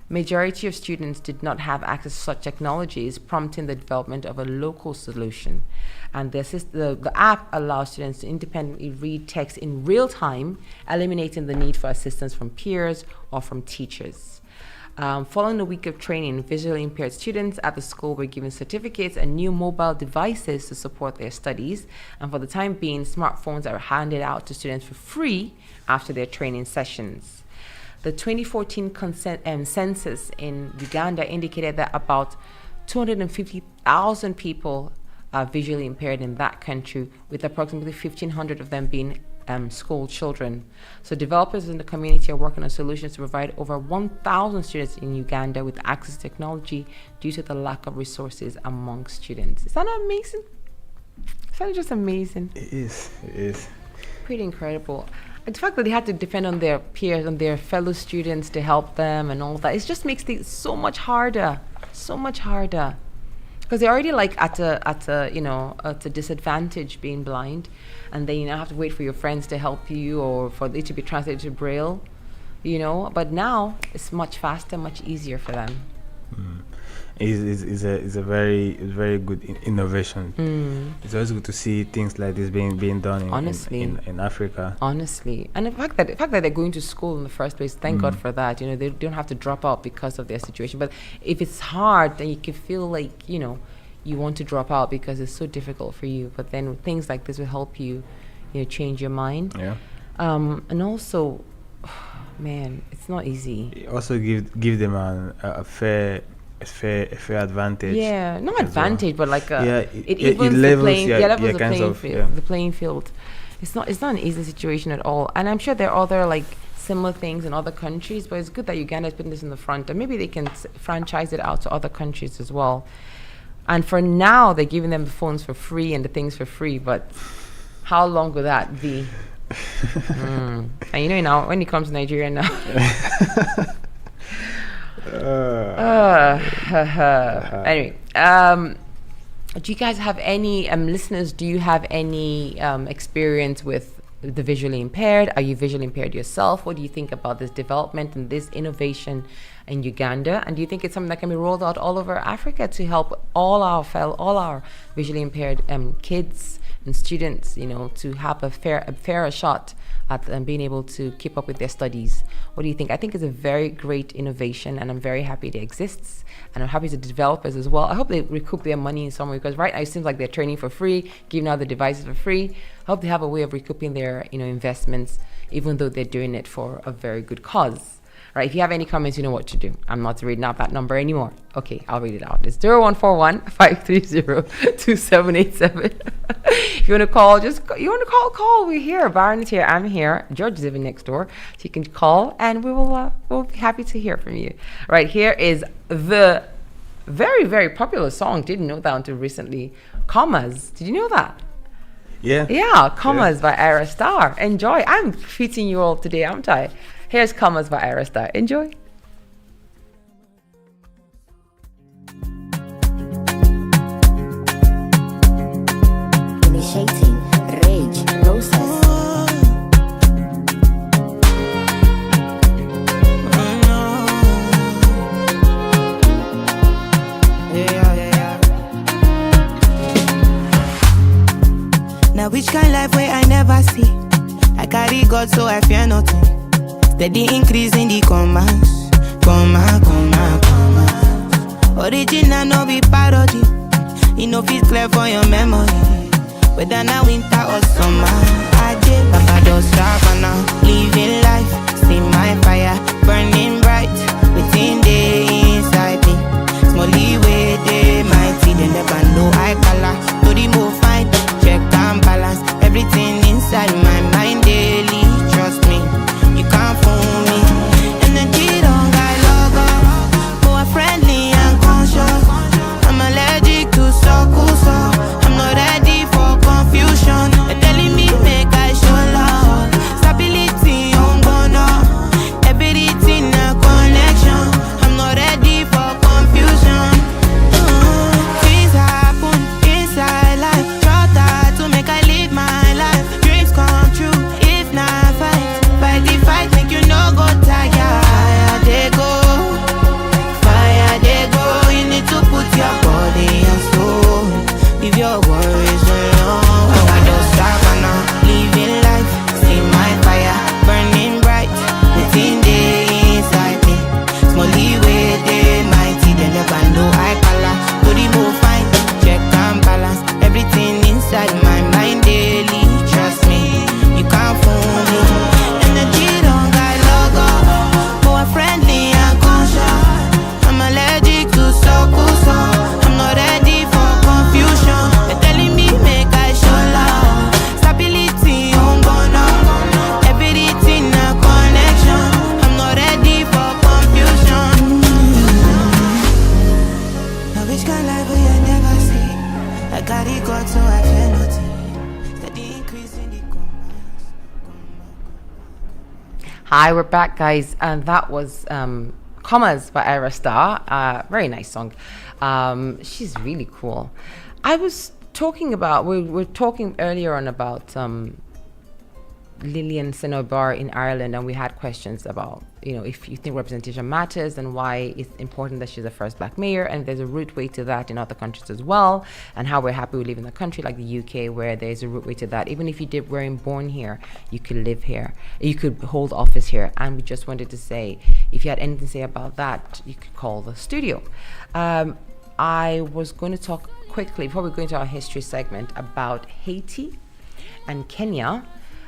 majority of students did not have access to such technologies, prompting the development of a local solution. And the app allows students to independently read text in real time, eliminating the need for assistance from peers or from teachers. Following a week of training, visually impaired students at the school were given certificates and new mobile devices to support their studies. And for the time being, smartphones are handed out to students for free after their training sessions. The 2014 census in Uganda indicated that about 250,000 people are visually impaired in that country, with approximately 1,500 of them being school children. So developers in the community are working on solutions to provide over 1,000 students in Uganda with access to technology due to the lack of resources among students. Is that not amazing? Is that just amazing? It is. Pretty incredible. And the fact that they had to depend on their peers and their fellow students to help them and all that, it just makes things so much harder. So much harder. because they're already like at a disadvantage being blind, and then you now have to wait for your friends to help you or for it to be translated to Braille, But now it's much faster, much easier for them. It's a very good innovation. It's always good to see things like this being done in Africa. Honestly, and the fact that they're going to school in the first place, thank God for that. They don't have to drop out because of their situation. But if it's hard, then you can feel like you want to drop out because it's so difficult for you. But then things like this will help you, change your mind. Yeah. And also, man, it's not easy. Also give them a fair advantage. Yeah, not advantage, but like it levels the playing field. It's not an easy situation at all. And I'm sure there are other like similar things in other countries, but it's good that Uganda is putting this in the front, and maybe they can franchise it out to other countries as well. And for now, they're giving them the phones for free and the things for free, but how long will that be? And now when it comes to Nigeria now. Anyway, do you guys have any listeners? Do you have any experience with the visually impaired? Are you visually impaired yourself? What do you think about this development and this innovation in Uganda? And do you think it's something that can be rolled out all over Africa to help all our visually impaired kids and students, to have a fairer shot at being able to keep up with their studies? What do you think? I think it's a very great innovation, and I'm very happy it exists, and I'm happy to the developers as well. I hope they recoup their money in some way, because right now it seems like they're training for free, giving out the devices for free. I hope they have a way of recouping their investments, even though they're doing it for a very good cause. Right, if you have any comments, you know what to do. I'm not reading out that number anymore. Okay, I'll read it out. It's 0141-530-2787. If you want to call, call. We're here. Baron is here. I'm here. George is living next door. So you can call, and we'll be happy to hear from you. Right, here is the very, very popular song. Didn't know that until recently. Commas. Did you know that? Yeah. Yeah, Commas by Ira Star. Enjoy. I'm featuring you all today, aren't I? Here's Commas by Ira Star. Enjoy. Initiating rage process. Now which kind life where I never see? I carry God so I fear nothing. Steady increase in the commas. Original no be parody. It no fit clear for your memory. Whether na winter or summer, I did Papa don't stop now. Living life, see my fire burning bright within the inside me. Smally way they mighty, they never know I color. To remove fine, check and balance everything inside my mind daily. Trust me, you can't fool me. Energy don't got logo, more friendly and conscious. I'm allergic to so I'm not ready for confusion. They're telling me make I show love. Stability on gonna everything a connection. I'm not ready for confusion. Things happen inside life. Try to make I live my life. Dreams come true if not fight the fight, make you no go tired. Fire they go. You need to put your body and soul. Leave your worries alone. I don't stop now. Living life, see my fire burning bright within the inside me. Smally way they mighty, they never know I color. To remove fine, check and balance everything inside my mind daily. Trust me, you can't fool me. Energy don't got logo, more friendly and conscious. I'm allergic to so I'm not ready for confusion. They're telling me make I show love. Stability on gonna everything a connection. I'm not ready for confusion. Now which kind life will you never see? I carry God so I fear nothing. Steady increase in the commas. Hi, we're back, guys, and that was Commas by Ira Star. Very nice song. She's really cool. I was talking about, we were talking earlier on about Lillian Senobar in Ireland, and we had questions about, if you think representation matters and why it's important that she's the first black mayor, and there's a root way to that in other countries as well, and how we're happy we live in a country like the UK where there's a root way to that. Even if you weren't born here, you could live here, you could hold office here. And we just wanted to say, if you had anything to say about that, you could call the studio. I was going to talk quickly before we go into our history segment about Haiti and Kenya.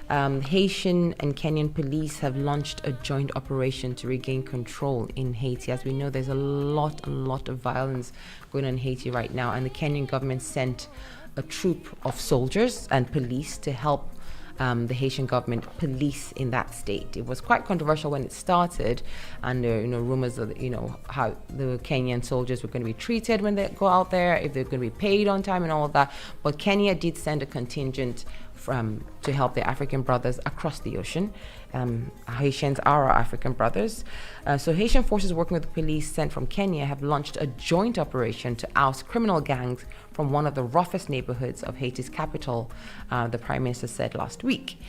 Haitian and Kenyan police have launched a joint operation to regain control in Haiti. As we know, there's a lot of violence going on in Haiti right now, and the Kenyan government sent a troop of soldiers and police to help the Haitian government police in that state. It was quite controversial when it started, and rumors of how the Kenyan soldiers were going to be treated when they go out there, if they're going to be paid on time and all of that. But Kenya did send a contingent to help their African brothers across the ocean. Haitians are our African brothers. So Haitian forces working with the police sent from Kenya have launched a joint operation to oust criminal gangs from one of the roughest neighborhoods of Haiti's capital, the Prime Minister said last week.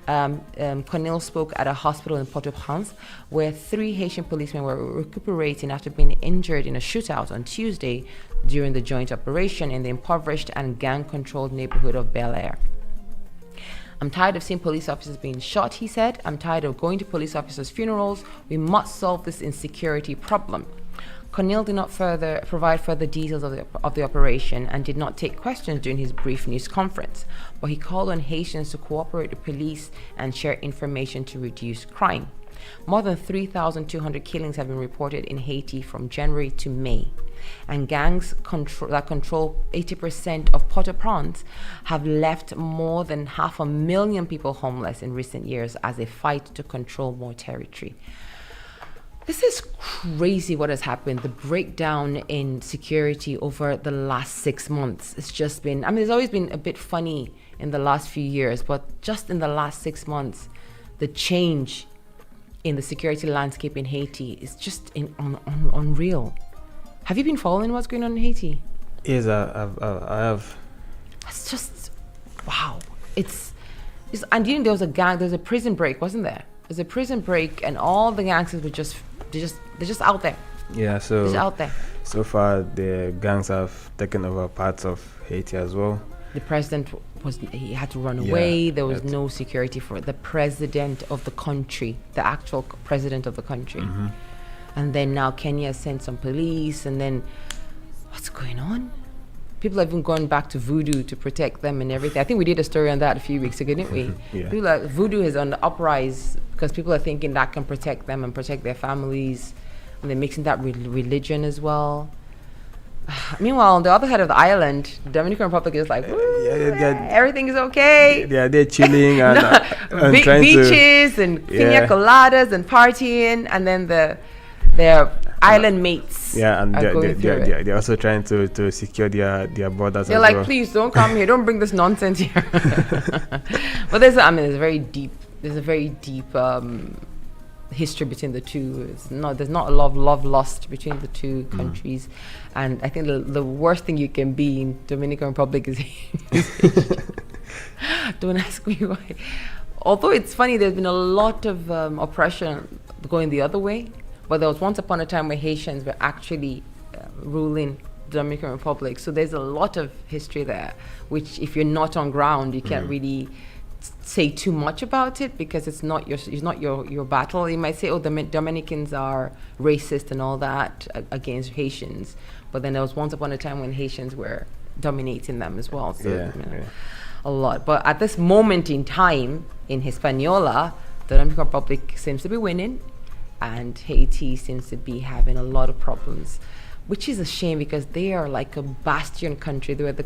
Cornel spoke at a hospital in Port-au-Prince where 3 Haitian policemen were recuperating after being injured in a shootout on Tuesday during the joint operation in the impoverished and gang-controlled neighborhood of Bel Air. I'm tired of seeing police officers being shot, he said. I'm tired of going to police officers' funerals. We must solve this insecurity problem. Cornel did not provide further details of the operation and did not take questions during his brief news conference, but he called on Haitians to cooperate with police and share information to reduce crime. More than 3,200 killings have been reported in Haiti from January to May, and gangs that control 80% of Port-au-Prince have left more than 500,000 people homeless in recent years as they fight to control more territory. This is crazy what has happened, the breakdown in security over the last 6 months. It's just been, there's always been a bit funny in the last few years, but just in the last 6 months, the change in the security landscape in Haiti is just unreal. Have you been following what's going on in Haiti? Yes, I have. It's just, wow. It's and there was a prison break, wasn't there? There's a prison break, and all the gangsters were they're just out there. Yeah, so just out there. So far, the gangs have taken over parts of Haiti as well. The president he had to run away. There was no security for the president of the country, the actual president of the country. Mm-hmm. And then now Kenya sent some police, and then what's going on? People have even gone back to voodoo to protect them and everything. I think we did a story on that a few weeks ago, didn't we? Yeah. Voodoo is on the uprise because people are thinking that can protect them and protect their families, and they're mixing that with religion as well. Meanwhile, on the other side of the island, the Dominican Republic is like, everything is okay. Yeah, they're chilling and trying beaches and pina coladas and partying, and then their island mates. Yeah, and they're also trying to secure their borders. They're like, please don't come here, don't bring this nonsense here. But there's a very deep history between the two. There's not a lot of love lost between the two countries, and I think the worst thing you can be in Dominican Republic is don't ask me why. Although it's funny, there's been a lot of oppression going the other way, but there was once upon a time where Haitians were actually ruling the Dominican Republic, so there's a lot of history there, which if you're not on ground, you can't really say too much about it because it's not your battle. You might say, oh, the Dominicans are racist and all that against Haitians, but then there was once upon a time when Haitians were dominating them as well. So a lot. But at this moment in time in Hispaniola, the Dominican Republic seems to be winning, and Haiti seems to be having a lot of problems, which is a shame because they are like a bastion country. They were the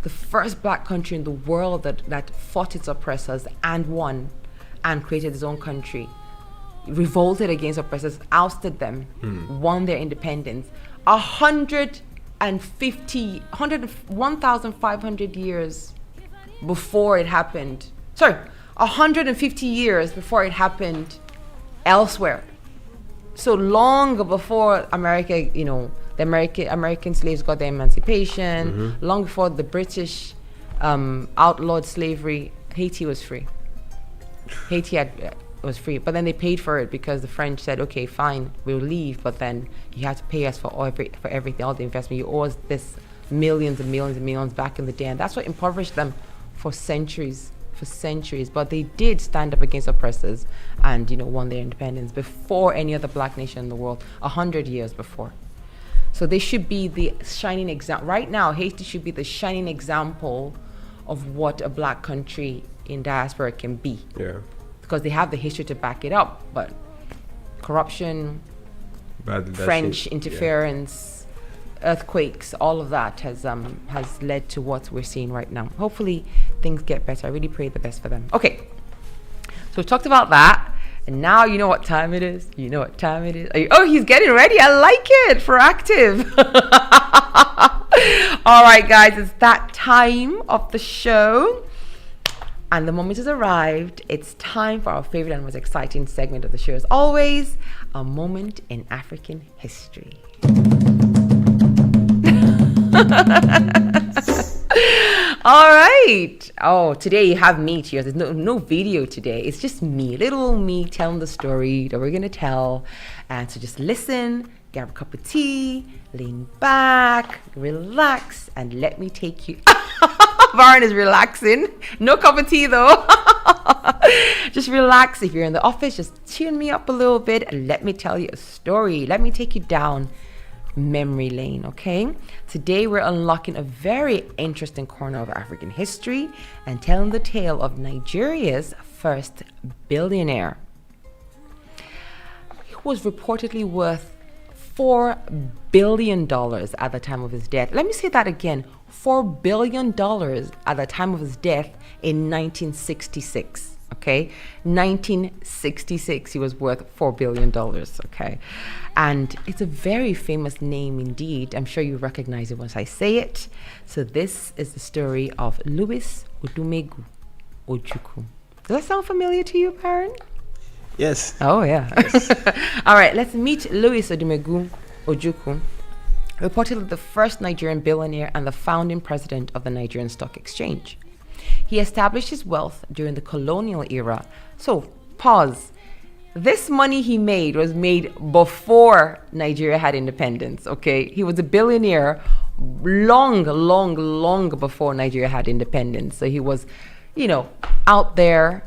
first black country in the world that fought its oppressors and won and created its own country, revolted against oppressors, ousted them, won their independence. 1,500 years before it happened. 150 years before it happened elsewhere. So long before America, the American slaves got their emancipation, long before the British outlawed slavery, Haiti was free. Was free, but then they paid for it because the French said, okay, fine, we'll leave, but then you have to pay us for everything, all the investment. You owe us this millions and millions and millions back in the day, and that's what impoverished them for centuries. But they did stand up against oppressors and won their independence before any other black nation in the world, 100 years before. So they should be the shining example. Right now, Haiti should be the shining example of what a black country in diaspora can be. Yeah. Because they have the history to back it up, but corruption, French interference, earthquakes, all of that has led to what we're seeing right now. Hopefully things get better. I really pray the best for them. Okay, so we talked about that, and now you know what time it is. Oh, he's getting ready. I like it. Proactive. All right, guys, it's that time of the show. And the moment has arrived. It's time for our favorite and most exciting segment of the show. As always, a moment in African history. All right. Oh, today you have me here. There's no video today. It's just me, little me telling the story that we're going to tell. And so just listen, grab a cup of tea, lean back, relax, and let me take you... Varun is relaxing. No cup of tea though. Just relax. If you're in the office, just tune me up a little bit and let me tell you a story. Let me take you down memory lane, okay? Today we're unlocking a very interesting corner of African history and telling the tale of Nigeria's first billionaire. He was reportedly worth $4 billion at the time of his death. Let me say that again. $4 billion at the time of his death in 1966. Okay, 1966, he was worth $4 billion. Okay, and it's a very famous name indeed. I'm sure you recognize it once I say it. So this is the story of Louis Odumegu Ojukwu. Does that sound familiar to you, Baron? Yes. Oh yeah. Yes. All right, let's meet Louis Odumegu Ojukwu. Reportedly the first Nigerian billionaire and the founding president of the Nigerian Stock Exchange. He established his wealth during the colonial era. So, pause. This money he made was made before Nigeria had independence, okay? He was a billionaire long before Nigeria had independence. So he was, out there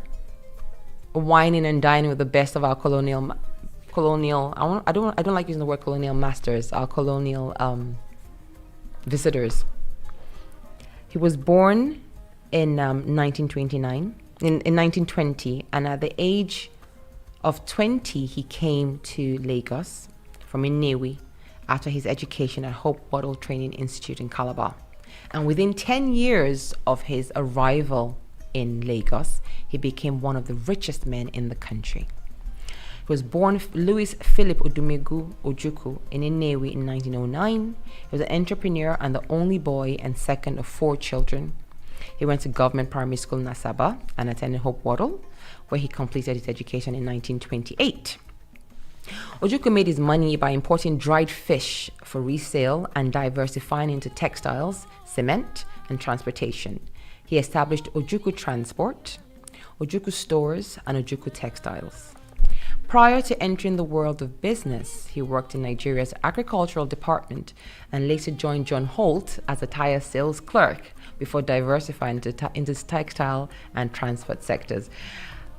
whining and dining with the best of our colonial I don't like using the word colonial masters, our colonial visitors. He was born in 1920, and at the age of 20 he came to Lagos from Inewi after his education at Hope Bottle Training Institute in Calabar. And within 10 years of his arrival in Lagos, he became one of the richest men in the country. He was born Louis Philip Odumegu Ojukwu in Inewi in 1909. He was an entrepreneur and the only boy and second of 4 children. He went to government primary school in Asaba and attended Hope Waddle, where he completed his education in 1928. Ojukwu made his money by importing dried fish for resale and diversifying into textiles, cement, and transportation. He established Ojukwu Transport, Ojukwu Stores, and Ojukwu Textiles. Prior to entering the world of business, he worked in Nigeria's agricultural department and later joined John Holt as a tire sales clerk before diversifying into textile and transport sectors.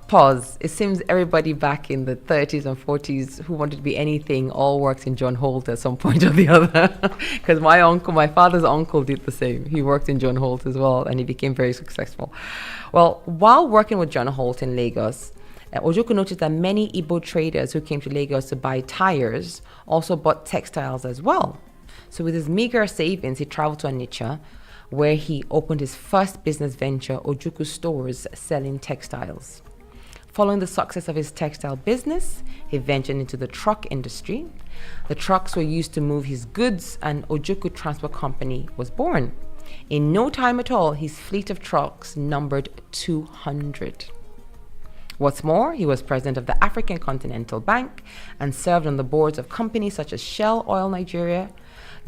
Pause. It seems everybody back in the 30s and 40s who wanted to be anything all worked in John Holt at some point or the other. Because my father's uncle did the same. He worked in John Holt as well and he became very successful. Well, while working with John Holt in Lagos, Ojukwu noticed that many Igbo traders who came to Lagos to buy tires also bought textiles as well. So with his meager savings, he traveled to Onitsha, where he opened his first business venture, Ojukwu Stores, selling textiles. Following the success of his textile business, he ventured into the truck industry. The trucks were used to move his goods, and Ojukwu Transport Company was born. In no time at all, his fleet of trucks numbered 200. What's more, he was president of the African Continental Bank and served on the boards of companies such as Shell Oil Nigeria,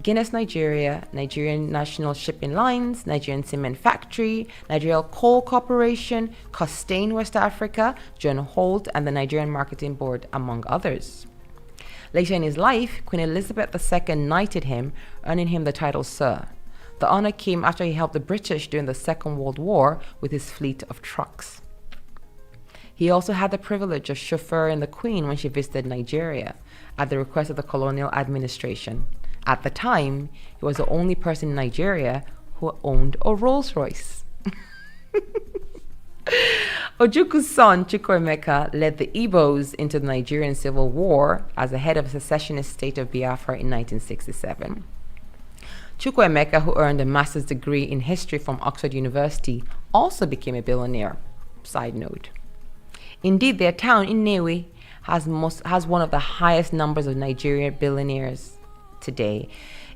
Guinness Nigeria, Nigerian National Shipping Lines, Nigerian Cement Factory, Nigeria Coal Corporation, Costain West Africa, John Holt, and the Nigerian Marketing Board, among others. Later in his life, Queen Elizabeth II knighted him, earning him the title Sir. The honor came after he helped the British during the Second World War with his fleet of trucks. He also had the privilege of chauffeuring the Queen when she visited Nigeria at the request of the colonial administration. At the time, he was the only person in Nigeria who owned a Rolls Royce. Ojukwu son, Chukwuemeka, led the Igbos into the Nigerian Civil War as the head of the secessionist state of Biafra in 1967. Chukwuemeka, who earned a master's degree in history from Oxford University, also became a billionaire. Side note. Indeed, their town, Nnewi, has one of the highest numbers of Nigerian billionaires today,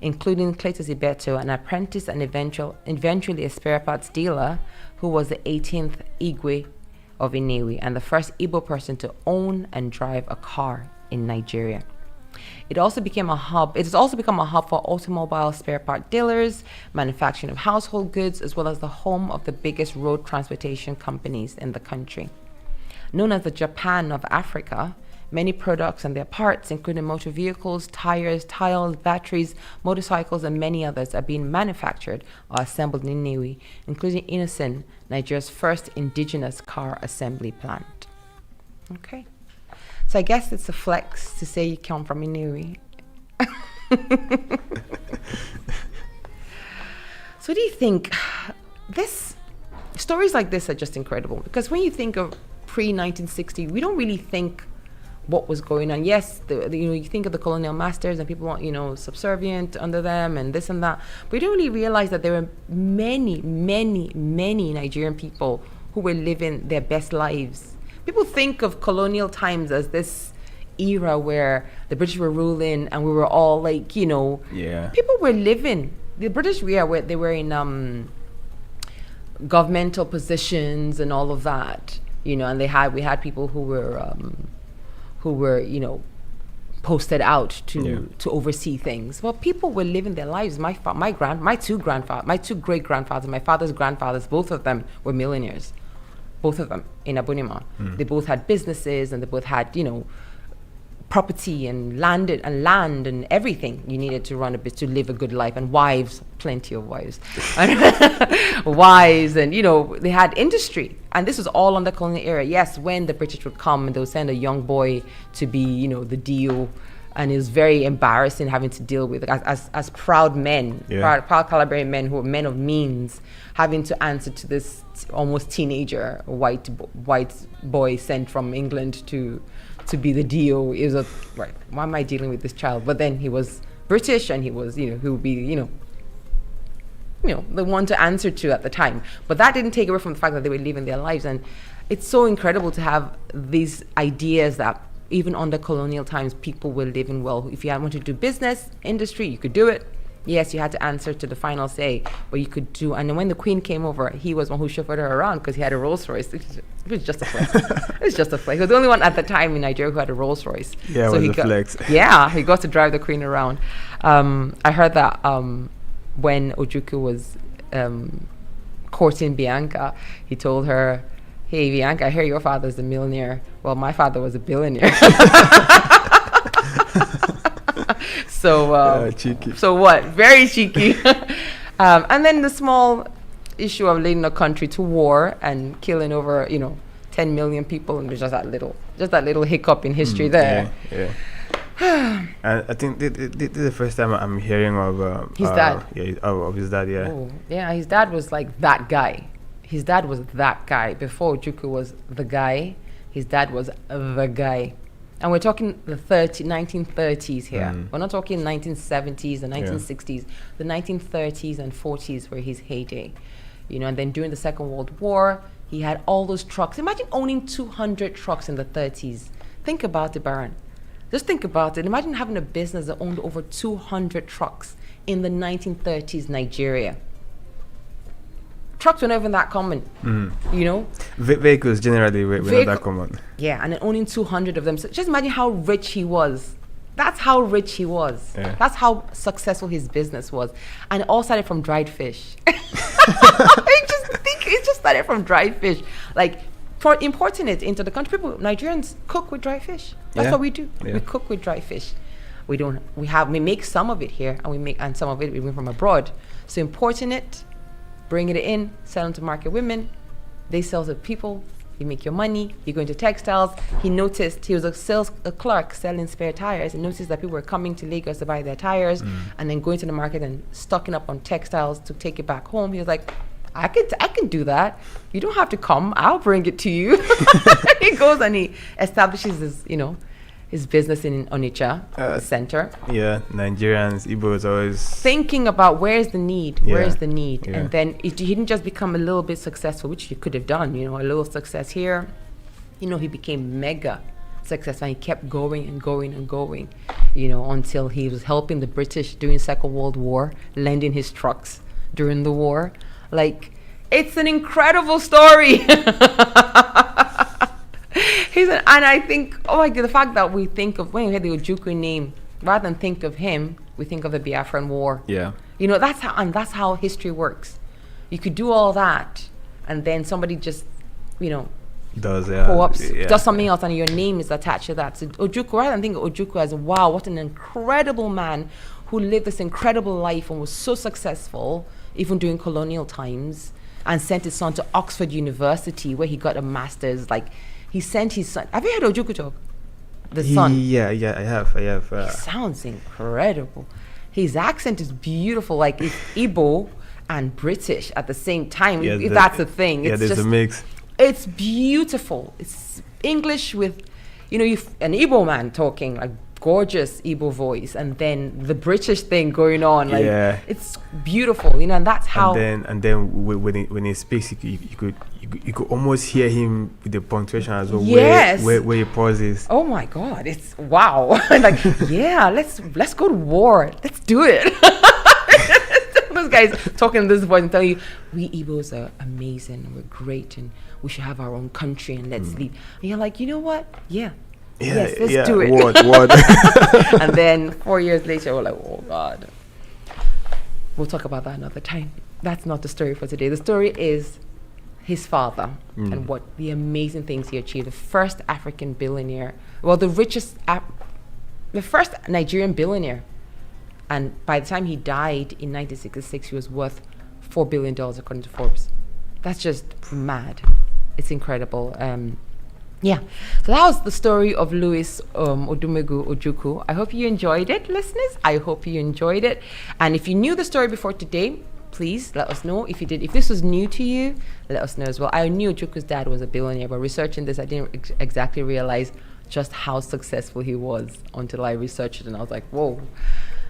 including Cletus Ibeto, an apprentice and eventually a spare parts dealer who was the 18th Igwe of Nnewi and the first Igbo person to own and drive a car in Nigeria. It has also become a hub for automobile spare part dealers, manufacturing of household goods, as well as the home of the biggest road transportation companies in the country. Known as the Japan of Africa, many products and their parts, including motor vehicles, tires, tiles, batteries, motorcycles, and many others, are being manufactured or assembled in Nnewi, including Innocent, Nigeria's first indigenous car assembly plant. Okay. So I guess it's a flex to say you come from Nnewi. So do you think stories like this are just incredible? Because when you think of pre-1960, we don't really think what was going on. Yes, you think of the colonial masters and people want, subservient under them and this and that. But we don't really realize that there were many, many, many Nigerian people who were living their best lives. People think of colonial times as this era where the British were ruling and we were all people were living. The British where they were in governmental positions and all of that, and we had people who were posted out to oversee things. Well, people were living their lives. My two great grandfathers, my father's grandfathers, both of them were millionaires. Both of them in Abunima. They both had businesses and they both had, property and land and everything you needed to run a bit to live a good life, and wives, plenty of wives. Wives, and they had industry. And this was all under colonial era. Yes, when the British would come and they would send a young boy to be, the DO, and it was very embarrassing having to deal with as proud men, proud Calabrian men who were men of means, having to answer to this almost teenager white boy sent from England to be the DO. It was right. Why am I dealing with this child? But then he was British, and he was, he would be, the one to answer to at the time. But that didn't take away from the fact that they were living their lives. And it's so incredible to have these ideas that even under colonial times, people were living well. If you wanted to do business, industry, you could do it. Yes, you had to answer to the final say, but you could do. And then when the Queen came over, he was one who chauffeured her around because he had a Rolls Royce. It was just a flex. It was just a flex. He was the only one at the time in Nigeria who had a Rolls Royce. Yeah, so it was a flex. Yeah, he got to drive the Queen around. I heard that when Ojukwu was courting Bianca, he told her, "Hey, Bianca, I hear your father's a millionaire. Well, my father was a billionaire." Cheeky. So what? Very cheeky. And then the small issue of leading a country to war and killing over, 10 million people, and there's just that little hiccup in history there. Yeah. And I think this is the first time I'm hearing of his dad. Of his dad. Yeah. Oh, yeah. His dad was like that guy. His dad was that guy. Before Ojukwu was the guy, his dad was the guy. And we're talking the 1930s here. We're not talking 1970s and 1960s. The 1930s and 40s were his heyday. And then during the Second World War, he had all those trucks. Imagine owning 200 trucks in the 30s. Think about it, Baron. Just think about it. Imagine having a business that owned over 200 trucks in the 1930s Nigeria. trucks were not even that common. You know, Vehicles generally were not that common. yeah, and then owning 200 of them. So just imagine how rich he was. That's how rich he was. Yeah. That's how successful his business was. And it all started from dried fish. It just started from dried fish. Like, for importing it into the country, Nigerians cook with dry fish. That's Yeah. what we do. Yeah. We cook with dry fish. We make some of it here, and some of it we bring from abroad. So importing it, bringing it in, selling to market women, they sell to people. You make your money. You go into textiles. He noticed he was a clerk selling spare tires, and noticed that people were coming to Lagos to buy their tires, and then going to the market and stocking up on textiles to take it back home. He was like, I can do that. You don't have to come. I'll bring it to you. He goes and he establishes his business in Onitsha center. Yeah, Nigerians, Igbos always Thinking about where's the need, Yeah. and Yeah. then he didn't just become a little bit successful, which he could have done, a little success here. He became mega successful, and he kept going and going and going, until he was helping the British during Second World War, lending his trucks during the war. Like, it's an incredible story. And I think, oh my God, the fact that we think of, when we hear the Ojukwu name, rather than think of him, we think of the Biafran War. Yeah. That's how history works. You could do all that, and then somebody just, does does something else, and your name is attached to that. So Ojukwu, rather than think of Ojukwu as, wow, what an incredible man who lived this incredible life and was so successful, even during colonial times, and sent his son to Oxford University, where he got a master's. Like, he sent his son. Have you heard Ojukwu talk? The son. Yeah, I have. He sounds incredible. His accent is beautiful. Like, it's Igbo and British at the same time. Yeah, if that's a thing. Yeah, It's there's just, a mix. It's beautiful. It's English with, an Igbo man talking, like, gorgeous Igbo voice, and then the British thing going on. Like, Yeah. it's beautiful, and that's how. And then when he speaks, you could almost hear him with the punctuation as well. Yes. Where he pauses. Oh my God! It's wow! Like, yeah, let's go to war. Let's do it. Those guys talking in this voice and telling you, we Igbos are amazing and we're great and we should have our own country and let's leave. And you're like, you know what? Yeah. Yes, let's do it. What? And then 4 years later, we're like, oh God. We'll talk about that another time. That's not the story for today. The story is his father and what the amazing things he achieved. The first African billionaire, the first Nigerian billionaire. And by the time he died in 1966, he was worth $4 billion according to Forbes. That's just mad. It's incredible. Yeah, so that was the story of Louis Odumegu Ojukwu. I hope you enjoyed it, listeners. I hope you enjoyed it. And if you knew the story before today, please let us know. If you did, if this was new to you, let us know as well. I knew Ojukwu's dad was a billionaire, but researching this, I didn't exactly realize just how successful he was until I researched it, and I was like, whoa,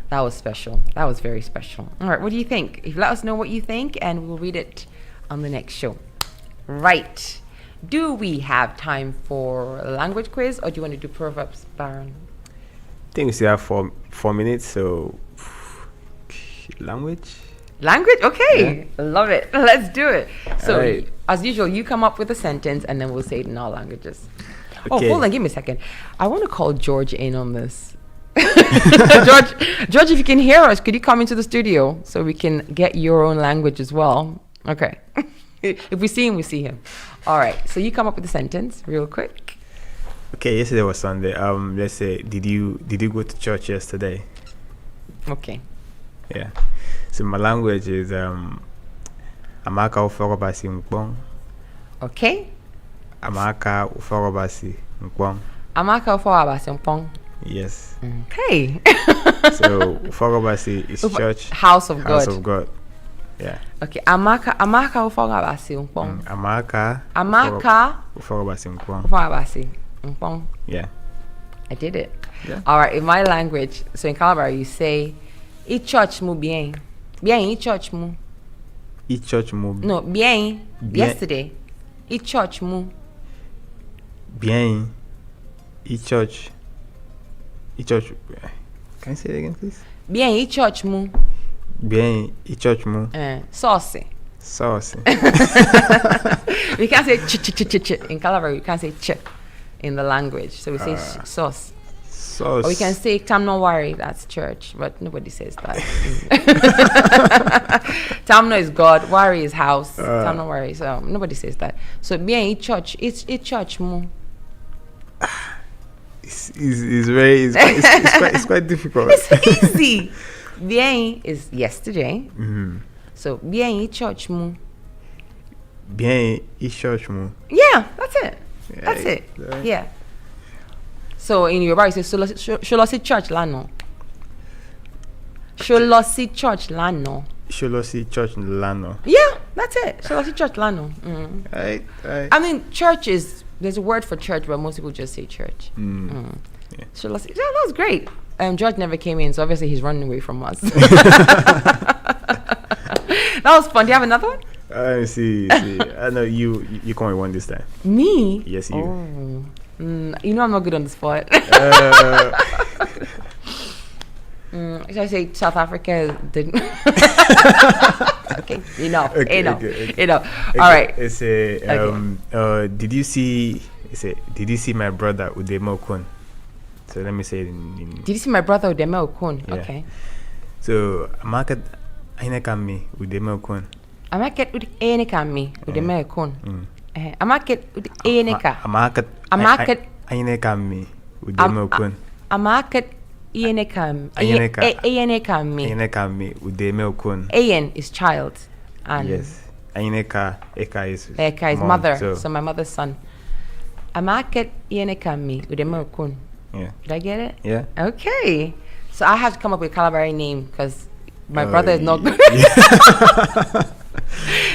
that was special. That was very special. All right, what do you think? Let us know what you think, and we'll read it on the next show. Right. Do we have time for a language quiz, or do you want to do proverbs, Baron? I think we still have 4 minutes, so language? Okay. Yeah. Love it. Let's do it. So, right. As usual, you come up with a sentence, and then we'll say it in our languages. Okay. Oh, hold on. Give me a second. I want to call George in on this. George, if you can hear us, could you come into the studio so we can get your own language as well? Okay. If we see him, we see him. All right. So you come up with a sentence real quick. Okay. Yesterday was Sunday. Let's say, did you go to church yesterday? Okay. Yeah. So my language is Amaka uforobasi mpong. Okay. Amaka uforobasi mpong. Amaka uforobasi mpong. Yes. Okay. So uforobasi is church. House of God. House of God. Yeah. Okay. Amaka uforobasi mpong. Amaka uforobasi mpong. Uforobasi mpong. Yeah. I did it. Yeah. All right. In my language, so in Calabar, you say, "I church mu bien." Bien, I church mu. I church mu. No, bien. Yesterday. I church mu. Bien. I church. Can you say it again, please? Bien, I church mu. Bien. I church mu. Saucy. Saucy. We can't say ch in Calabar. We can't say ch in the language. So we say sauce. Sauce. Or we can say Tam no worry, that's church, but nobody says that. Tam no is God, worry is house. Tam no worry, so nobody says that. So bien church, it's church mo. It's quite difficult. It's easy. Bien is yesterday. Mm-hmm. So bien church mo. Bien church mo. Yeah, that's it. Yeah, That's it. right. Yeah. So in Yoruba, you say Sholosi church lano. Sholosi church lano. Sholosi church lano. Yeah, that's it. Sholosi church lano. Right. I mean, church is, there's a word for church, but most people just say church. Yeah. Sholosi, yeah, that was great. George never came in, so obviously he's running away from us. That was fun. Do you have another one? Let me see. I know you come with one this time. Me? Yes, you. Oh. You know I'm not good on the spot. Should I say South Africa didn't? Okay, enough. Okay. All right. It's a. Did you see? Did you see my brother Udemo Kun? So let me say it in. Did you see my brother Udemo Kun? Yeah. Okay. So market Ainekami Udemo Kun. Amaket Udenekami Udemo Kun. Amaket Udeneka. Amaket Ainekami Udemo Kun. Amaket Ienekam. Ainekami Udemo Kun. Ayen is child. And Yes. Eka is mother. So my mother's son. Amaket Ienekami Udemo Kun. Yeah. Did I get it? Yeah. Okay. So I have to come up with a Calabari name because my brother is not good.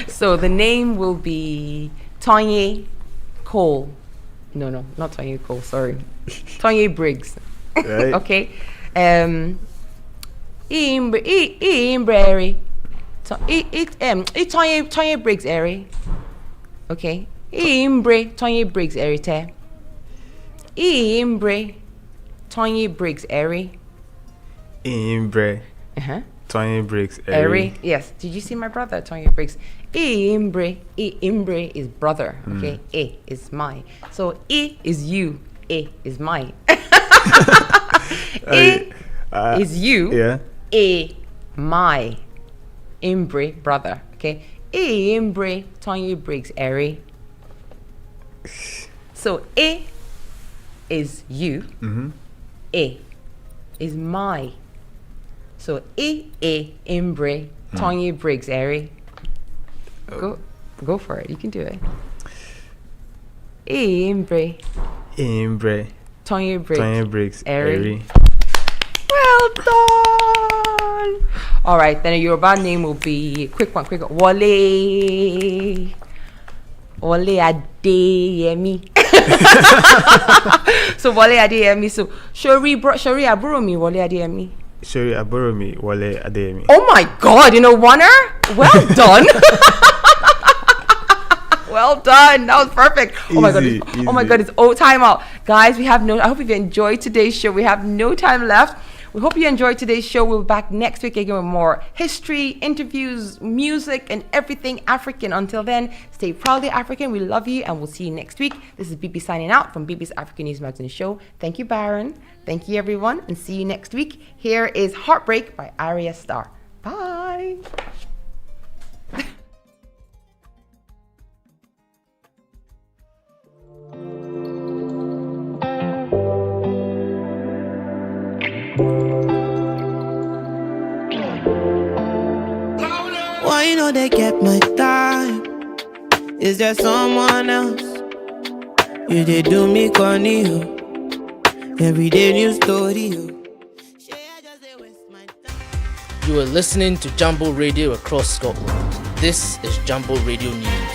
So the name will be Tonye Cole. No, not Tonye Cole, sorry. Tonye Briggs. Right. Okay. Imbre. Tonye Briggs area. Okay. Imbre Tonye Briggs area. Imbre Tonye Briggs area. Imbre. Tony Briggs. Eri. Yes. Did you see my brother, Tony Briggs? Imbre is brother. Okay. E is my. So E is you. E is mine. E is you. Yeah. E my. Imbre brother. Okay. Imbre Tony Briggs Eri. So E is you. Mm-hmm. E is my. So Imbre Tony Briggs Eri. Go for it. You can do it. Imbre Tony Briggs Eri. Well done. All right, then your band name will be quick one. Wale Adeyemi. So Wale Adeyemi. So Shori aburo mi Wale Adeyemi. Shori Aboromi Wale Adeyemi. Oh my God! In a oneer? Well done. Well done. That was perfect. Oh my God! Oh my God! It's time out, guys. I hope you've enjoyed today's show. We have no time left. We hope you enjoyed today's show. We'll be back next week again with more history, interviews, music, and everything African. Until then, stay proudly African. We love you, and we'll see you next week. This is BB signing out from BB's African News Magazine Show. Thank you, Baron. Thank you, everyone, and see you next week. Here is Heartbreak by Arya Starr. Bye. Why you know they get my time? Is there someone else? You they do me corny, yo. Every day new story, yo. You are listening to Jambo Radio across Scotland. This is Jambo Radio News.